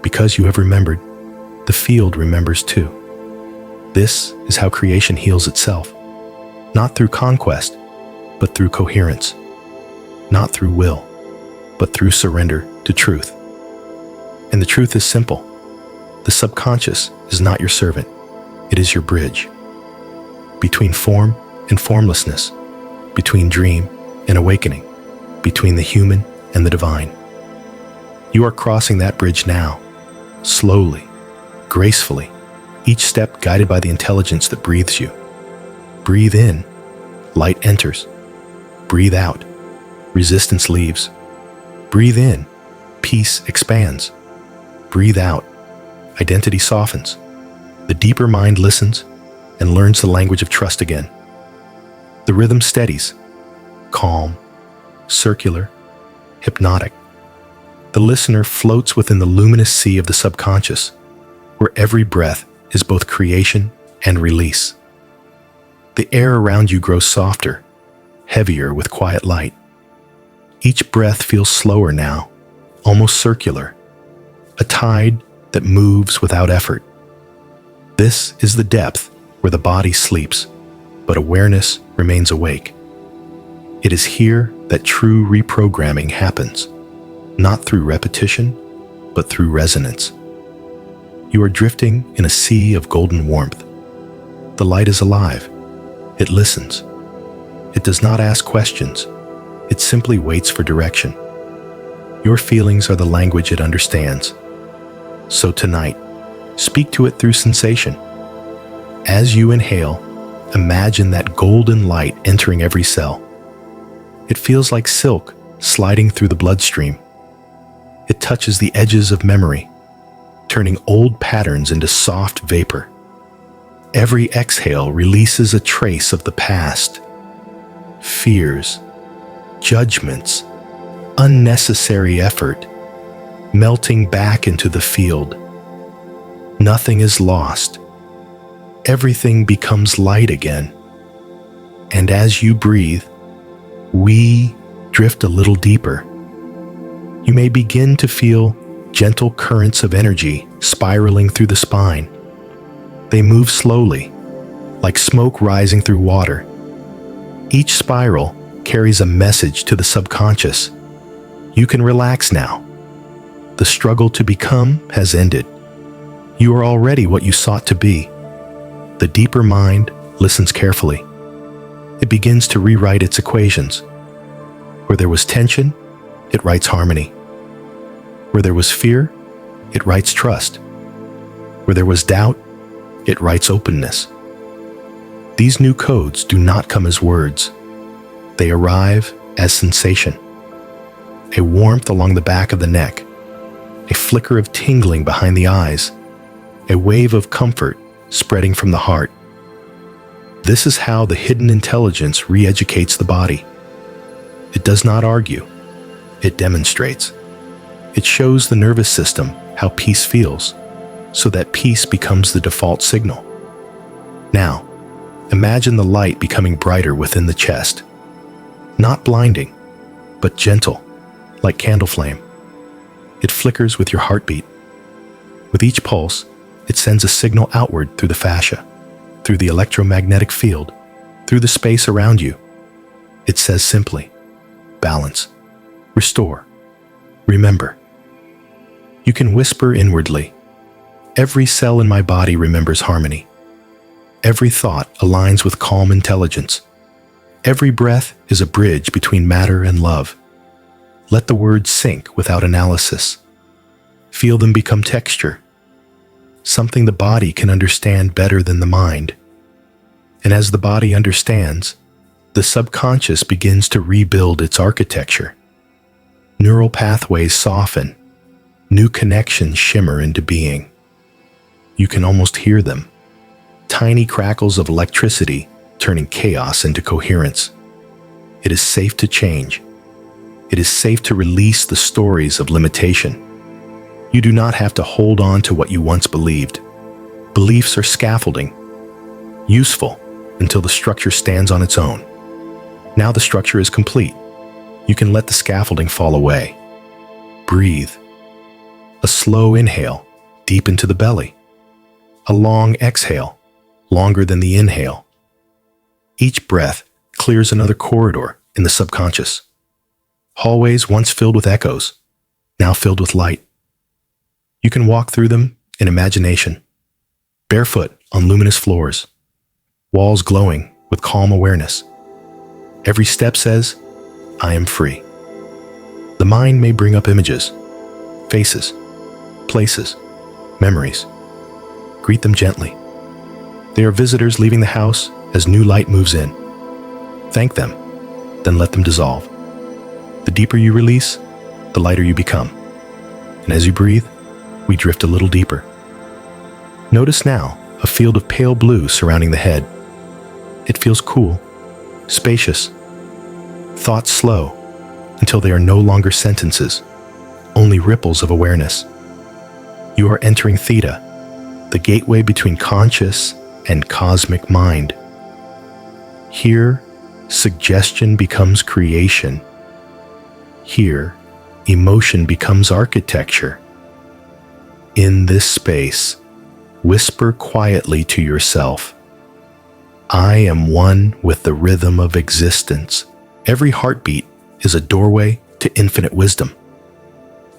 Because you have remembered, the field remembers too. This is how creation heals itself, not through conquest, but through coherence, not through will, but through surrender to truth. And the truth is simple. The subconscious is not your servant, it is your bridge. Between form and formlessness, between dream and awakening, between the human and the divine. You are crossing that bridge now, slowly, gracefully, each step guided by the intelligence that breathes you. Breathe in, light enters. Breathe out, resistance leaves. Breathe in, peace expands. Breathe out, identity softens. The deeper mind listens and learns the language of trust again. The rhythm steadies, calm, circular, hypnotic. The listener floats within the luminous sea of the subconscious, where every breath is both creation and release. The air around you grows softer, heavier with quiet light. Each breath feels slower now, almost circular, a tide that moves without effort. This is the depth where the body sleeps, but awareness remains awake. It is here that true reprogramming happens, not through repetition, but through resonance. You are drifting in a sea of golden warmth. The light is alive. It listens. It does not ask questions. It simply waits for direction. Your feelings are the language it understands. So tonight, speak to it through sensation. As you inhale, imagine that golden light entering every cell. It feels like silk sliding through the bloodstream. It touches the edges of memory, turning old patterns into soft vapor. Every exhale releases a trace of the past, fears, judgments, unnecessary effort, melting back into the field. Nothing is lost. Everything becomes light again. And as you breathe, we drift a little deeper. You may begin to feel gentle currents of energy spiraling through the spine. They move slowly, like smoke rising through water. Each spiral carries a message to the subconscious. You can relax now. The struggle to become has ended. You are already what you sought to be. The deeper mind listens carefully. It begins to rewrite its equations. Where there was tension, it writes harmony. Where there was fear, it writes trust. Where there was doubt, it writes openness. These new codes do not come as words. They arrive as sensation. A warmth along the back of the neck, a flicker of tingling behind the eyes, a wave of comfort spreading from the heart. This is how the hidden intelligence re-educates the body. It does not argue. It demonstrates. It shows the nervous system how peace feels, so that peace becomes the default signal. Now, imagine the light becoming brighter within the chest. Not blinding, but gentle, like candle flame. It flickers with your heartbeat. With each pulse, it sends a signal outward through the fascia, through the electromagnetic field, through the space around you. It says simply, balance, restore, remember. You can whisper inwardly, every cell in my body remembers harmony. Every thought aligns with calm intelligence. Every breath is a bridge between matter and love. Let the words sink without analysis. Feel them become texture, something the body can understand better than the mind. And as the body understands, the subconscious begins to rebuild its architecture. Neural pathways soften, new connections shimmer into being. You can almost hear them, tiny crackles of electricity turning chaos into coherence. It is safe to change. It is safe to release the stories of limitation. You do not have to hold on to what you once believed. Beliefs are scaffolding, useful until the structure stands on its own. Now the structure is complete. You can let the scaffolding fall away. Breathe. A slow inhale, deep into the belly. A long exhale, longer than the inhale. Each breath clears another corridor in the subconscious. Hallways once filled with echoes, now filled with light. You can walk through them in imagination, barefoot on luminous floors, walls glowing with calm awareness. Every step says, I am free. The mind may bring up images, faces, places, memories. Greet them gently. They are visitors leaving the house as new light moves in. Thank them, then let them dissolve. The deeper you release, the lighter you become. And as you breathe, we drift a little deeper. Notice now a field of pale blue surrounding the head. It feels cool, spacious. Thoughts slow until they are no longer sentences, only ripples of awareness. You are entering Theta, the gateway between conscious and cosmic mind. Here, suggestion becomes creation. Here, emotion becomes architecture. In this space, whisper quietly to yourself, I am one with the rhythm of existence. Every heartbeat is a doorway to infinite wisdom.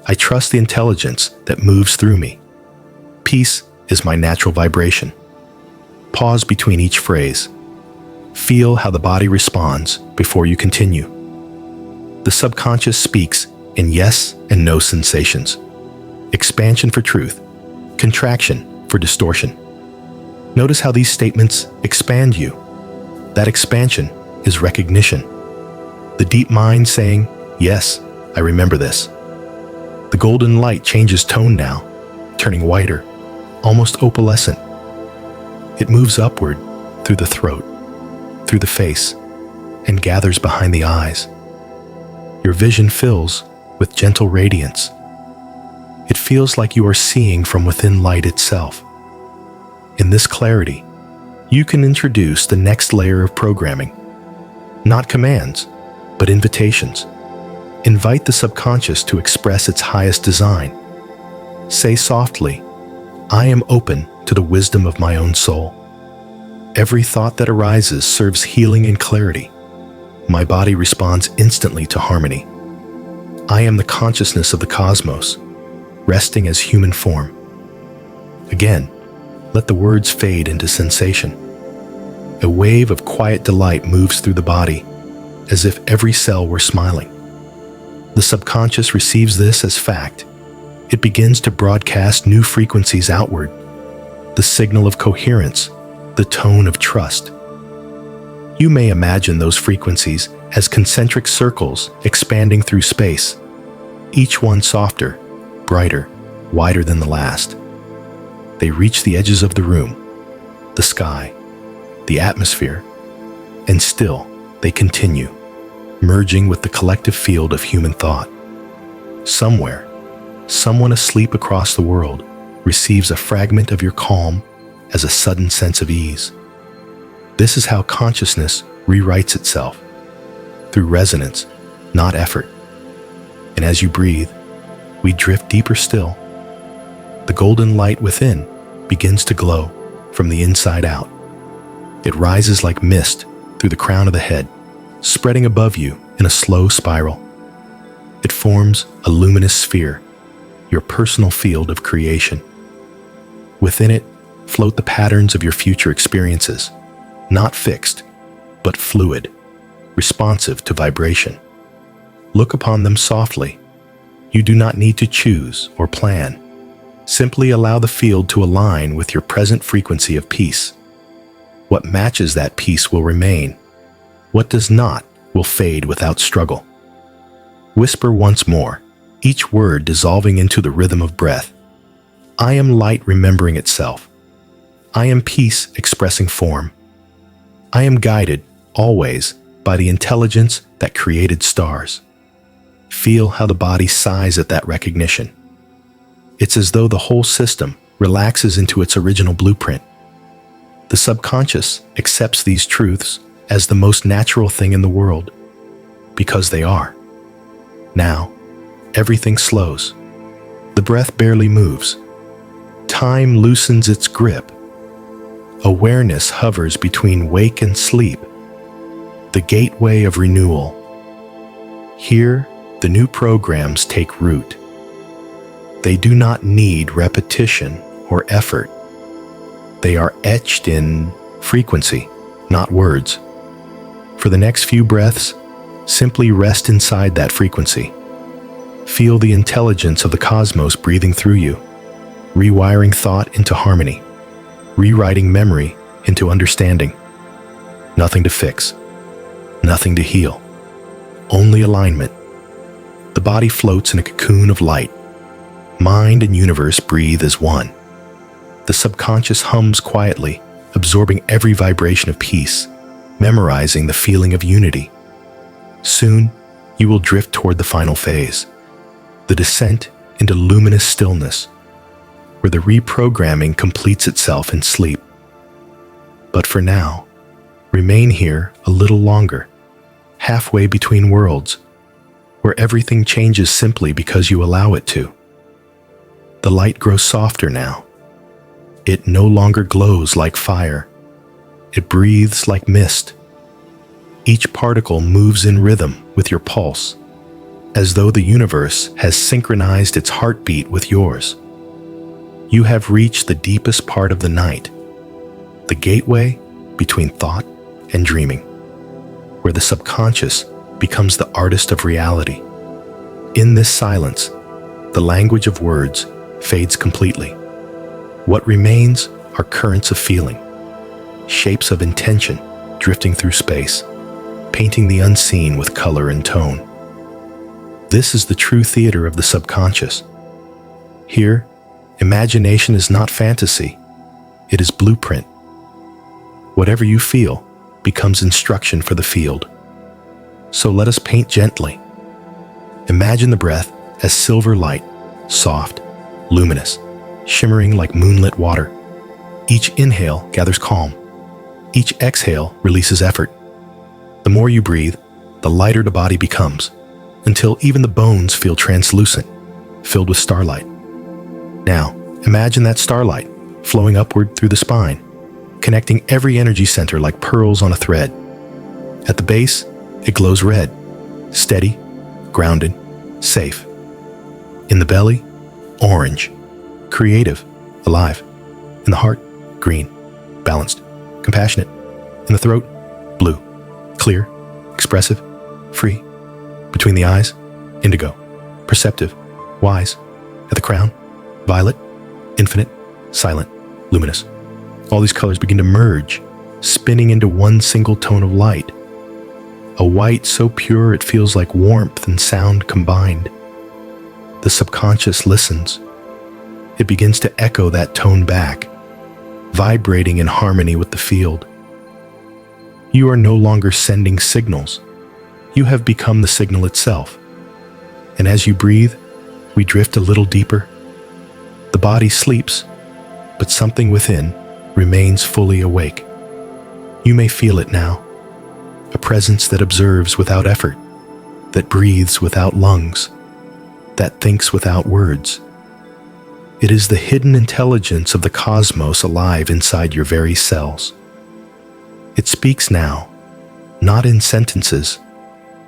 I trust the intelligence that moves through me. Peace is my natural vibration. Pause between each phrase. Feel how the body responds before you continue. The subconscious speaks in yes and no sensations. Expansion for truth, contraction for distortion. Notice how these statements expand you. That expansion is recognition. The deep mind saying, yes, I remember this. The golden light changes tone now, turning whiter, almost opalescent. It moves upward through the throat, through the face, and gathers behind the eyes. Your vision fills with gentle radiance. It feels like you are seeing from within light itself. In this clarity, you can introduce the next layer of programming. Not commands, but invitations. Invite the subconscious to express its highest design. Say softly, I am open to the wisdom of my own soul. Every thought that arises serves healing and clarity. My body responds instantly to harmony. I am the consciousness of the cosmos, resting as human form. Again, let the words fade into sensation. A wave of quiet delight moves through the body, as if every cell were smiling. The subconscious receives this as fact. It begins to broadcast new frequencies outward, the signal of coherence, the tone of trust. You may imagine those frequencies as concentric circles expanding through space, each one softer, brighter, wider than the last. They reach the edges of the room, the sky, the atmosphere, and still they continue, merging with the collective field of human thought. Somewhere, someone asleep across the world receives a fragment of your calm as a sudden sense of ease. This is how consciousness rewrites itself, through resonance, not effort. And as you breathe, we drift deeper still. The golden light within begins to glow from the inside out. It rises like mist through the crown of the head, spreading above you in a slow spiral. It forms a luminous sphere, your personal field of creation. Within it float the patterns of your future experiences, not fixed, but fluid, responsive to vibration. Look upon them softly. You do not need to choose or plan. Simply allow the field to align with your present frequency of peace. What matches that peace will remain. What does not will fade without struggle. Whisper once more, each word dissolving into the rhythm of breath. I am light remembering itself. I am peace expressing form. I am guided, always, by the intelligence that created stars. Feel how the body sighs at that recognition. It's as though the whole system relaxes into its original blueprint. The subconscious accepts these truths as the most natural thing in the world, because they are. Now, everything slows. The breath barely moves. Time loosens its grip. Awareness hovers between wake and sleep, the gateway of renewal. Here, the new programs take root. They do not need repetition or effort. They are etched in frequency, not words. For the next few breaths, simply rest inside that frequency. Feel the intelligence of the cosmos breathing through you, rewiring thought into harmony, rewriting memory into understanding. Nothing to fix, nothing to heal, only alignment. The body floats in a cocoon of light. Mind and universe breathe as one. The subconscious hums quietly, absorbing every vibration of peace, memorizing the feeling of unity. Soon, you will drift toward the final phase, the descent into luminous stillness, where the reprogramming completes itself in sleep. But for now, remain here a little longer, halfway between worlds, where everything changes simply because you allow it to. The light grows softer now. It no longer glows like fire. It breathes like mist. Each particle moves in rhythm with your pulse, as though the universe has synchronized its heartbeat with yours. You have reached the deepest part of the night, the gateway between thought and dreaming, where the subconscious becomes the artist of reality. In this silence, the language of words fades completely. What remains are currents of feeling, shapes of intention drifting through space, painting the unseen with color and tone. This is the true theater of the subconscious. Here, imagination is not fantasy, it is blueprint. Whatever you feel becomes instruction for the field. So let us paint gently. Imagine the breath as silver light, soft, luminous, shimmering like moonlit water. Each inhale gathers calm. Each exhale releases effort. The more you breathe, the lighter the body becomes, until even the bones feel translucent, filled with starlight. Now, imagine that starlight flowing upward through the spine, connecting every energy center like pearls on a thread. At the base, it glows red, steady, grounded, safe. In the belly, orange, creative, alive. In the heart, green, balanced, compassionate. In the throat, blue, clear, expressive, free. Between the eyes, indigo, perceptive, wise. At the crown, violet, infinite, silent, luminous. All these colors begin to merge, spinning into one single tone of light. A white so pure it feels like warmth and sound combined. The subconscious listens. It begins to echo that tone back, vibrating in harmony with the field. You are no longer sending signals. You have become the signal itself. And as you breathe, we drift a little deeper. The body sleeps, but something within remains fully awake. You may feel it now, a presence that observes without effort, that breathes without lungs, that thinks without words. It is the hidden intelligence of the cosmos alive inside your very cells. It speaks now, not in sentences,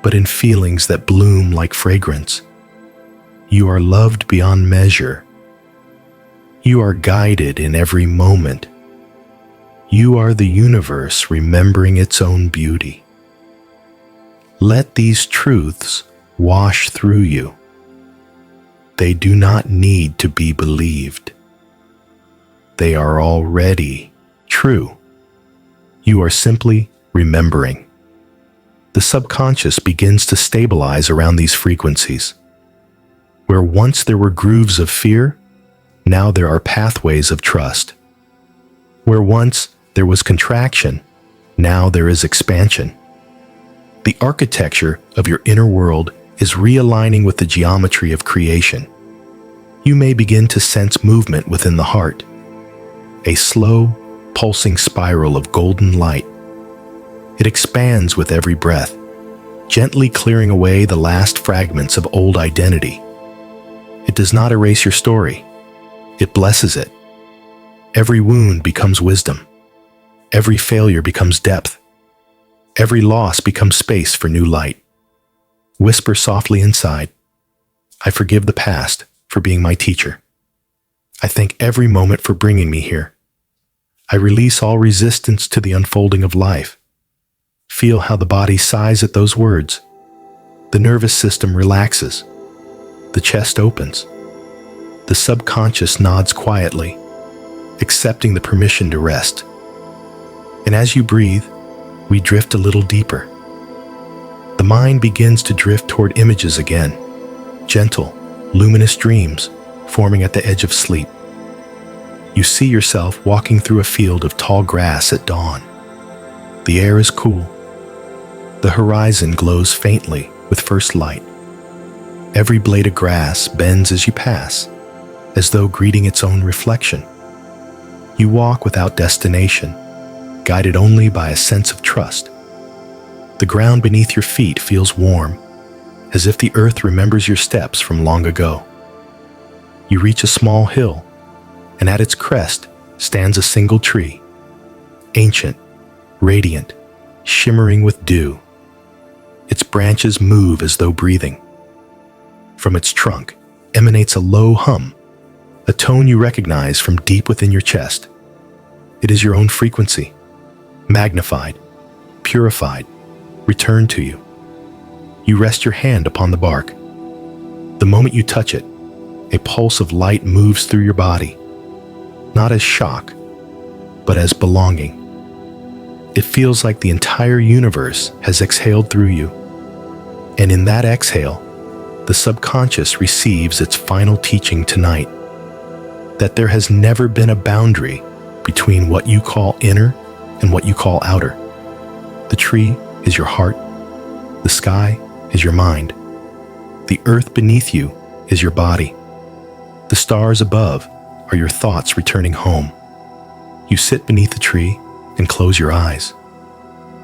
but in feelings that bloom like fragrance. You are loved beyond measure. You are guided in every moment. You are the universe remembering its own beauty. Let these truths wash through you. They do not need to be believed. They are already true. You are simply remembering. The subconscious begins to stabilize around these frequencies. Where once there were grooves of fear, now there are pathways of trust. Where once there was contraction, now there is expansion. The architecture of your inner world is realigning with the geometry of creation. you may begin to sense movement within the heart, a slow, pulsing spiral of golden light. It expands with every breath, gently clearing away the last fragments of old identity. It does not erase your story. It blesses it. Every wound becomes wisdom. Every failure becomes depth. Every loss becomes space for new light. Whisper softly inside, I forgive the past for being my teacher. I thank every moment for bringing me here. I release all resistance to the unfolding of life. Feel how the body sighs at those words. The nervous system relaxes. The chest opens. The subconscious nods quietly, accepting the permission to rest. And as you breathe, we drift a little deeper. The mind begins to drift toward images again, gentle, luminous dreams forming at the edge of sleep. You see yourself walking through a field of tall grass at dawn. The air is cool. The horizon glows faintly with first light. Every blade of grass bends as you pass, as though greeting its own reflection. You walk without destination, guided only by a sense of trust. The ground beneath your feet feels warm, as if the earth remembers your steps from long ago. You reach a small hill, and at its crest stands a single tree, ancient, radiant, shimmering with dew. Its branches move as though breathing. From its trunk emanates a low hum, a tone you recognize from deep within your chest. It is your own frequency, magnified, purified, returned to you. You rest your hand upon the bark. The moment you touch it, a pulse of light moves through your body, not as shock, but as belonging. It feels like the entire universe has exhaled through you. And in that exhale, the subconscious receives its final teaching tonight, that there has never been a boundary between what you call inner and what you call outer. The tree is your heart. The sky is your mind. The earth beneath you is your body. The stars above are your thoughts returning home. You sit beneath the tree and close your eyes.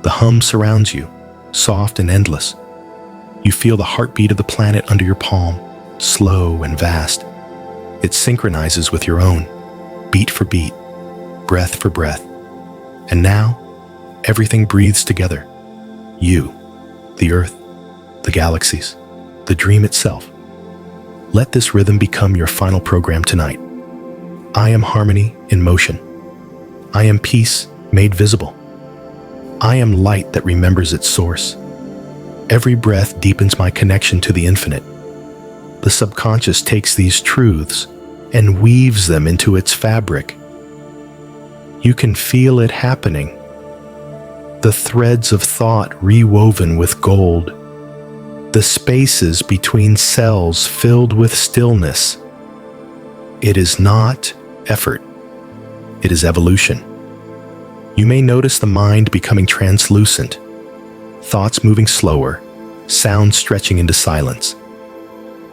The hum surrounds you, soft and endless. You feel the heartbeat of the planet under your palm, slow and vast. It synchronizes with your own, beat for beat, breath for breath. And now, everything breathes together. You, the earth, the galaxies, the dream itself. Let this rhythm become your final program tonight. I am harmony in motion. I am peace made visible. I am light that remembers its source. Every breath deepens my connection to the infinite. The subconscious takes these truths and weaves them into its fabric. You can feel it happening. The threads of thought rewoven with gold. The spaces between cells filled with stillness. It is not effort. It is evolution. You may notice the mind becoming translucent, thoughts moving slower, sounds stretching into silence.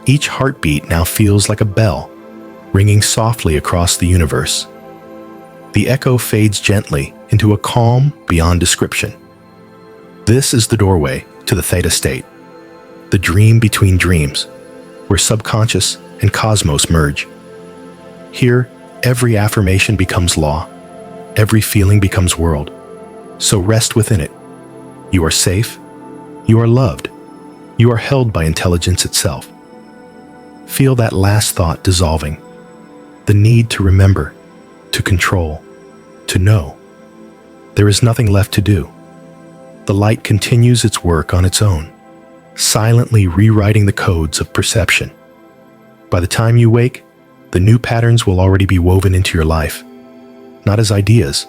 Each heartbeat now feels like a bell, ringing softly across the universe. The echo fades gently into a calm beyond description. This is the doorway to the Theta state, the dream between dreams, where subconscious and cosmos merge. Here, every affirmation becomes law, every feeling becomes world. So rest within it. You are safe, you are loved, you are held by intelligence itself. Feel that last thought dissolving, the need to remember, to control, to know. There is nothing left to do. The light continues its work on its own, silently rewriting the codes of perception. By the time you wake, the new patterns will already be woven into your life, not as ideas,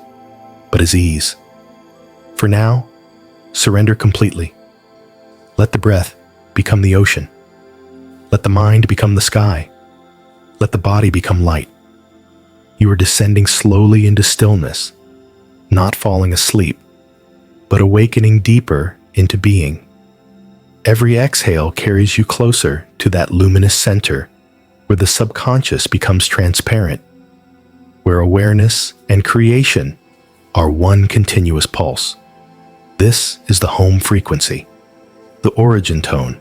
but as ease. For now, surrender completely. Let the breath become the ocean. Let the mind become the sky. Let the body become light. You are descending slowly into stillness, not falling asleep, but awakening deeper into being. Every exhale carries you closer to that luminous center, where where the subconscious becomes transparent, where awareness and creation are one continuous pulse. This is the home frequency, the origin tone,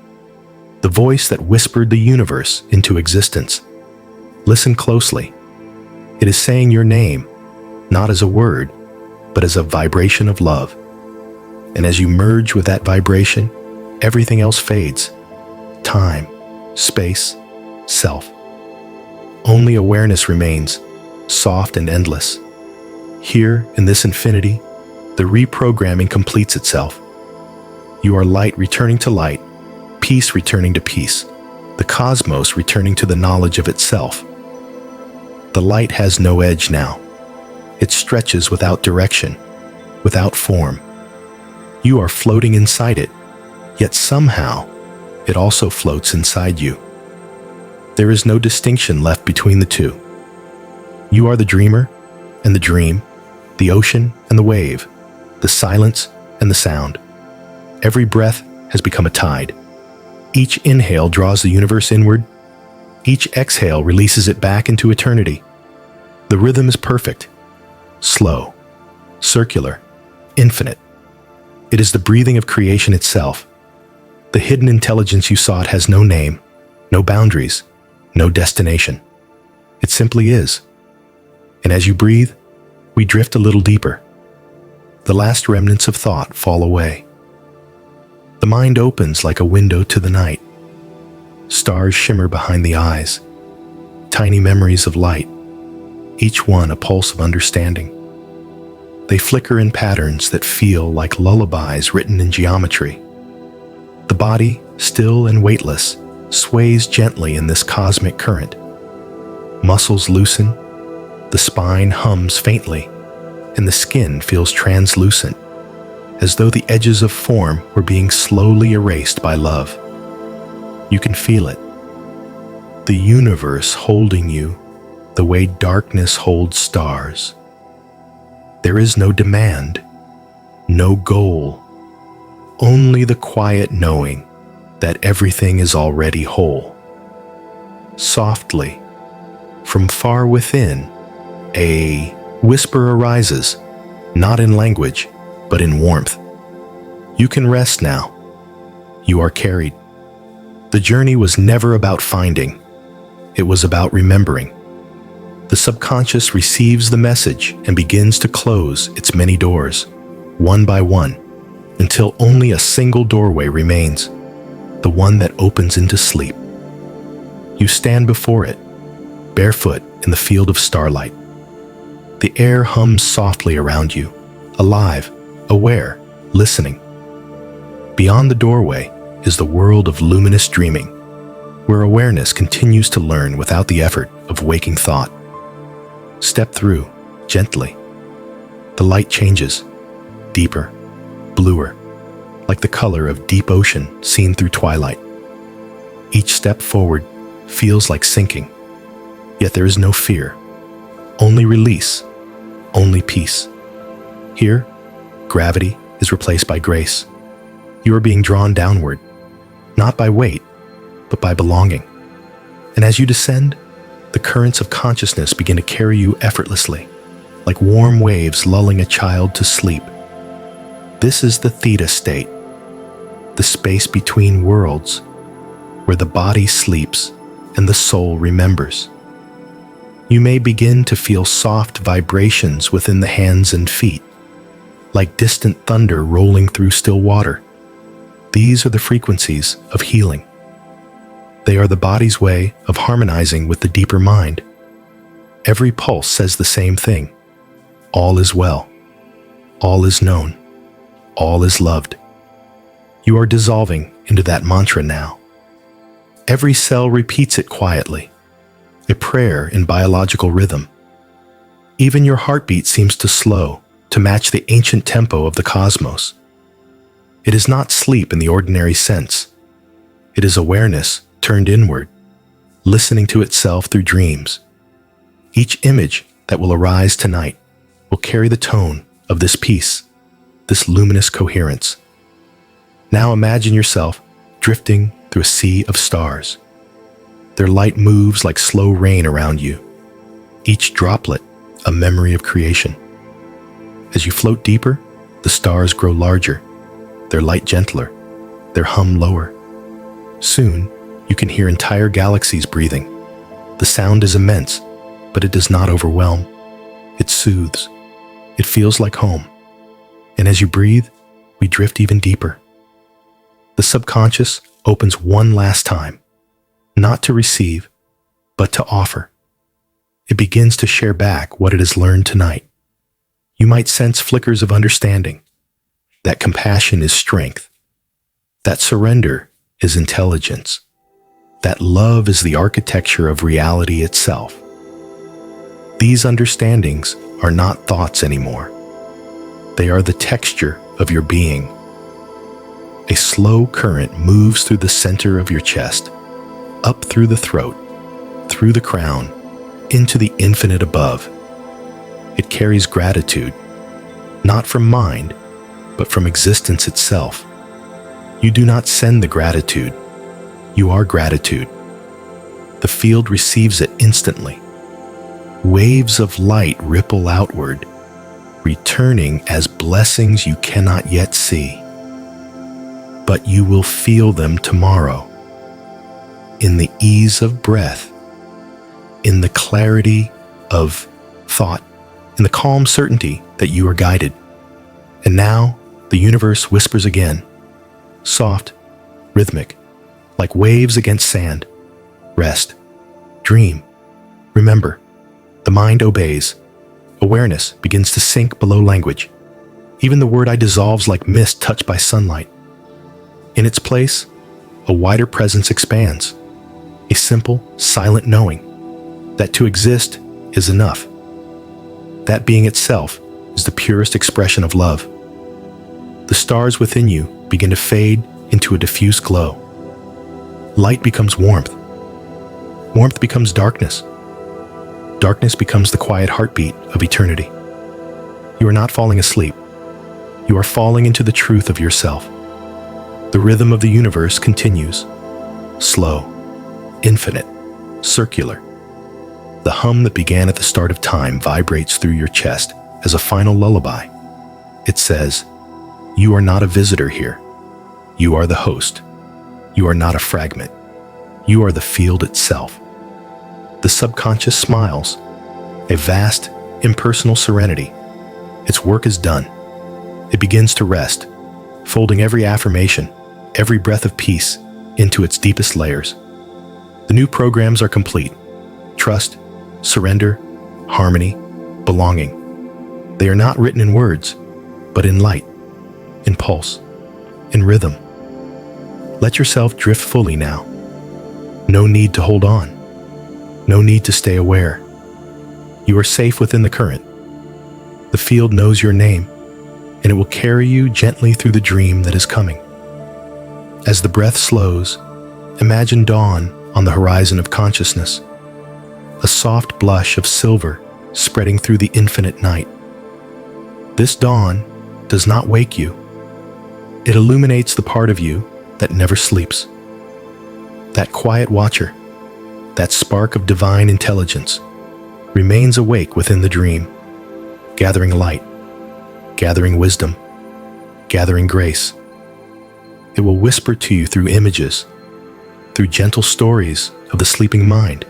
the voice that whispered the universe into existence. Listen closely. It is saying your name, not as a word, but as a vibration of love. And as you merge with that vibration, everything else fades. Time, space, self. Only awareness remains, soft and endless. Here, in this infinity, the reprogramming completes itself. You are light returning to light, peace returning to peace, the cosmos returning to the knowledge of itself. The light has no edge now. It stretches without direction, without form. You are floating inside it, yet somehow it also floats inside you. There is no distinction left between the two. You are the dreamer and the dream, the ocean and the wave, the silence and the sound. Every breath has become a tide. Each inhale draws the universe inward. Each exhale releases it back into eternity. The rhythm is perfect, slow, circular, infinite. It is the breathing of creation itself. The hidden intelligence you sought has no name, no boundaries, no destination. It simply is. And as you breathe, we drift a little deeper. The last remnants of thought fall away. The mind opens like a window to the night. Stars shimmer behind the eyes, tiny memories of light, each one a pulse of understanding. They flicker in patterns that feel like lullabies written in geometry. The body, still and weightless, sways gently in this cosmic current. Muscles loosen, the spine hums faintly, and the skin feels translucent, as though the edges of form were being slowly erased by love. You can feel it. The universe holding you the way darkness holds stars. There is no demand, no goal, only the quiet knowing that everything is already whole. Softly, from far within, a whisper arises, not in language, but in warmth. You can rest now. You are carried. The journey was never about finding. It was about remembering. The subconscious receives the message and begins to close its many doors, one by one, until only a single doorway remains, the one that opens into sleep. You stand before it, barefoot in the field of starlight. The air hums softly around you, alive, aware, listening. Beyond the doorway is the world of luminous dreaming, where awareness continues to learn without the effort of waking thought. Step through, gently. The light changes, deeper, bluer, like the color of deep ocean seen through twilight. Each step forward feels like sinking, yet there is no fear, only release, only peace. Here, gravity is replaced by grace. You are being drawn downward, not by weight, but by belonging. And as you descend, the currents of consciousness begin to carry you effortlessly, like warm waves lulling a child to sleep. This is the Theta state, the space between worlds, where the body sleeps and the soul remembers. You may begin to feel soft vibrations within the hands and feet, like distant thunder rolling through still water. These are the frequencies of healing. They are the body's way of harmonizing with the deeper mind. Every pulse says the same thing. All is well. All is known. All is loved. You are dissolving into that mantra now. Every cell repeats it quietly, a prayer in biological rhythm. Even your heartbeat seems to slow to match the ancient tempo of the cosmos. It is not sleep in the ordinary sense. It is awareness turned inward, listening to itself through dreams. Each image that will arise tonight will carry the tone of this peace, this luminous coherence. Now imagine yourself drifting through a sea of stars. Their light moves like slow rain around you, each droplet a memory of creation. As you float deeper, the stars grow larger, their light gentler, their hum lower. Soon, you can hear entire galaxies breathing. The sound is immense, but it does not overwhelm. It soothes. It feels like home. And as you breathe, we drift even deeper. The subconscious opens one last time, not to receive, but to offer. It begins to share back what it has learned tonight. You might sense flickers of understanding. That compassion is strength. That surrender is intelligence. That love is the architecture of reality itself. These understandings are not thoughts anymore. They are the texture of your being. A slow current moves through the center of your chest, up through the throat, through the crown, into the infinite above. It carries gratitude, not from mind, but from existence itself. You do not send the gratitude. You are gratitude. The field receives it instantly. Waves of light ripple outward, returning as blessings you cannot yet see. But you will feel them tomorrow, in the ease of breath, in the clarity of thought, in the calm certainty that you are guided. And now the universe whispers again, soft, rhythmic, like waves against sand. Rest, dream, remember. The mind obeys. Awareness begins to sink below language. Even the word I dissolves like mist touched by sunlight. In its place, a wider presence expands. A simple, silent knowing that to exist is enough. That being itself is the purest expression of love. The stars within you begin to fade into a diffuse glow. Light becomes warmth. Warmth becomes darkness. Darkness becomes the quiet heartbeat of eternity. You are not falling asleep. You are falling into the truth of yourself. The rhythm of the universe continues. Slow, infinite, circular. The hum that began at the start of time vibrates through your chest as a final lullaby. It says, "You are not a visitor here. You are the host. You are not a fragment. You are the field itself." The subconscious smiles, a vast, impersonal serenity. Its work is done. It begins to rest, folding every affirmation, every breath of peace into its deepest layers. The new programs are complete. Trust, surrender, harmony, belonging. They are not written in words, but in light, in pulse, in rhythm. Let yourself drift fully now. No need to hold on. No need to stay aware. You are safe within the current. The field knows your name, and it will carry you gently through the dream that is coming. As the breath slows, imagine dawn on the horizon of consciousness, a soft blush of silver spreading through the infinite night. This dawn does not wake you. It illuminates the part of you that never sleeps. That quiet watcher, that spark of divine intelligence, remains awake within the dream, gathering light, gathering wisdom, gathering grace. It will whisper to you through images, through gentle stories of the sleeping mind,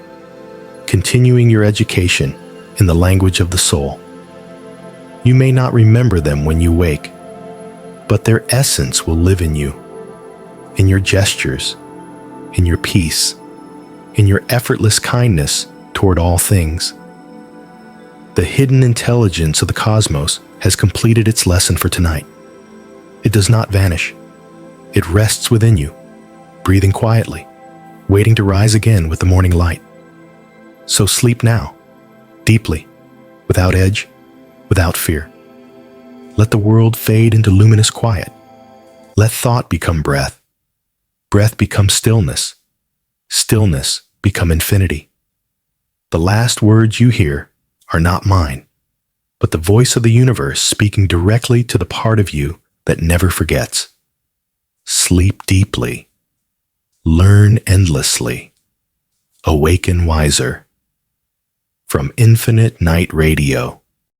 continuing your education in the language of the soul. You may not remember them when you wake, but their essence will live in you, in your gestures, in your peace, in your effortless kindness toward all things. The hidden intelligence of the cosmos has completed its lesson for tonight. It does not vanish. It rests within you, breathing quietly, waiting to rise again with the morning light. So sleep now, deeply, without edge, without fear. Let the world fade into luminous quiet. Let thought become breath. Breath become stillness. Stillness become infinity. The last words you hear are not mine, but the voice of the universe speaking directly to the part of you that never forgets. Sleep deeply. Learn endlessly. awaken wiser. From Infinite Night Radio.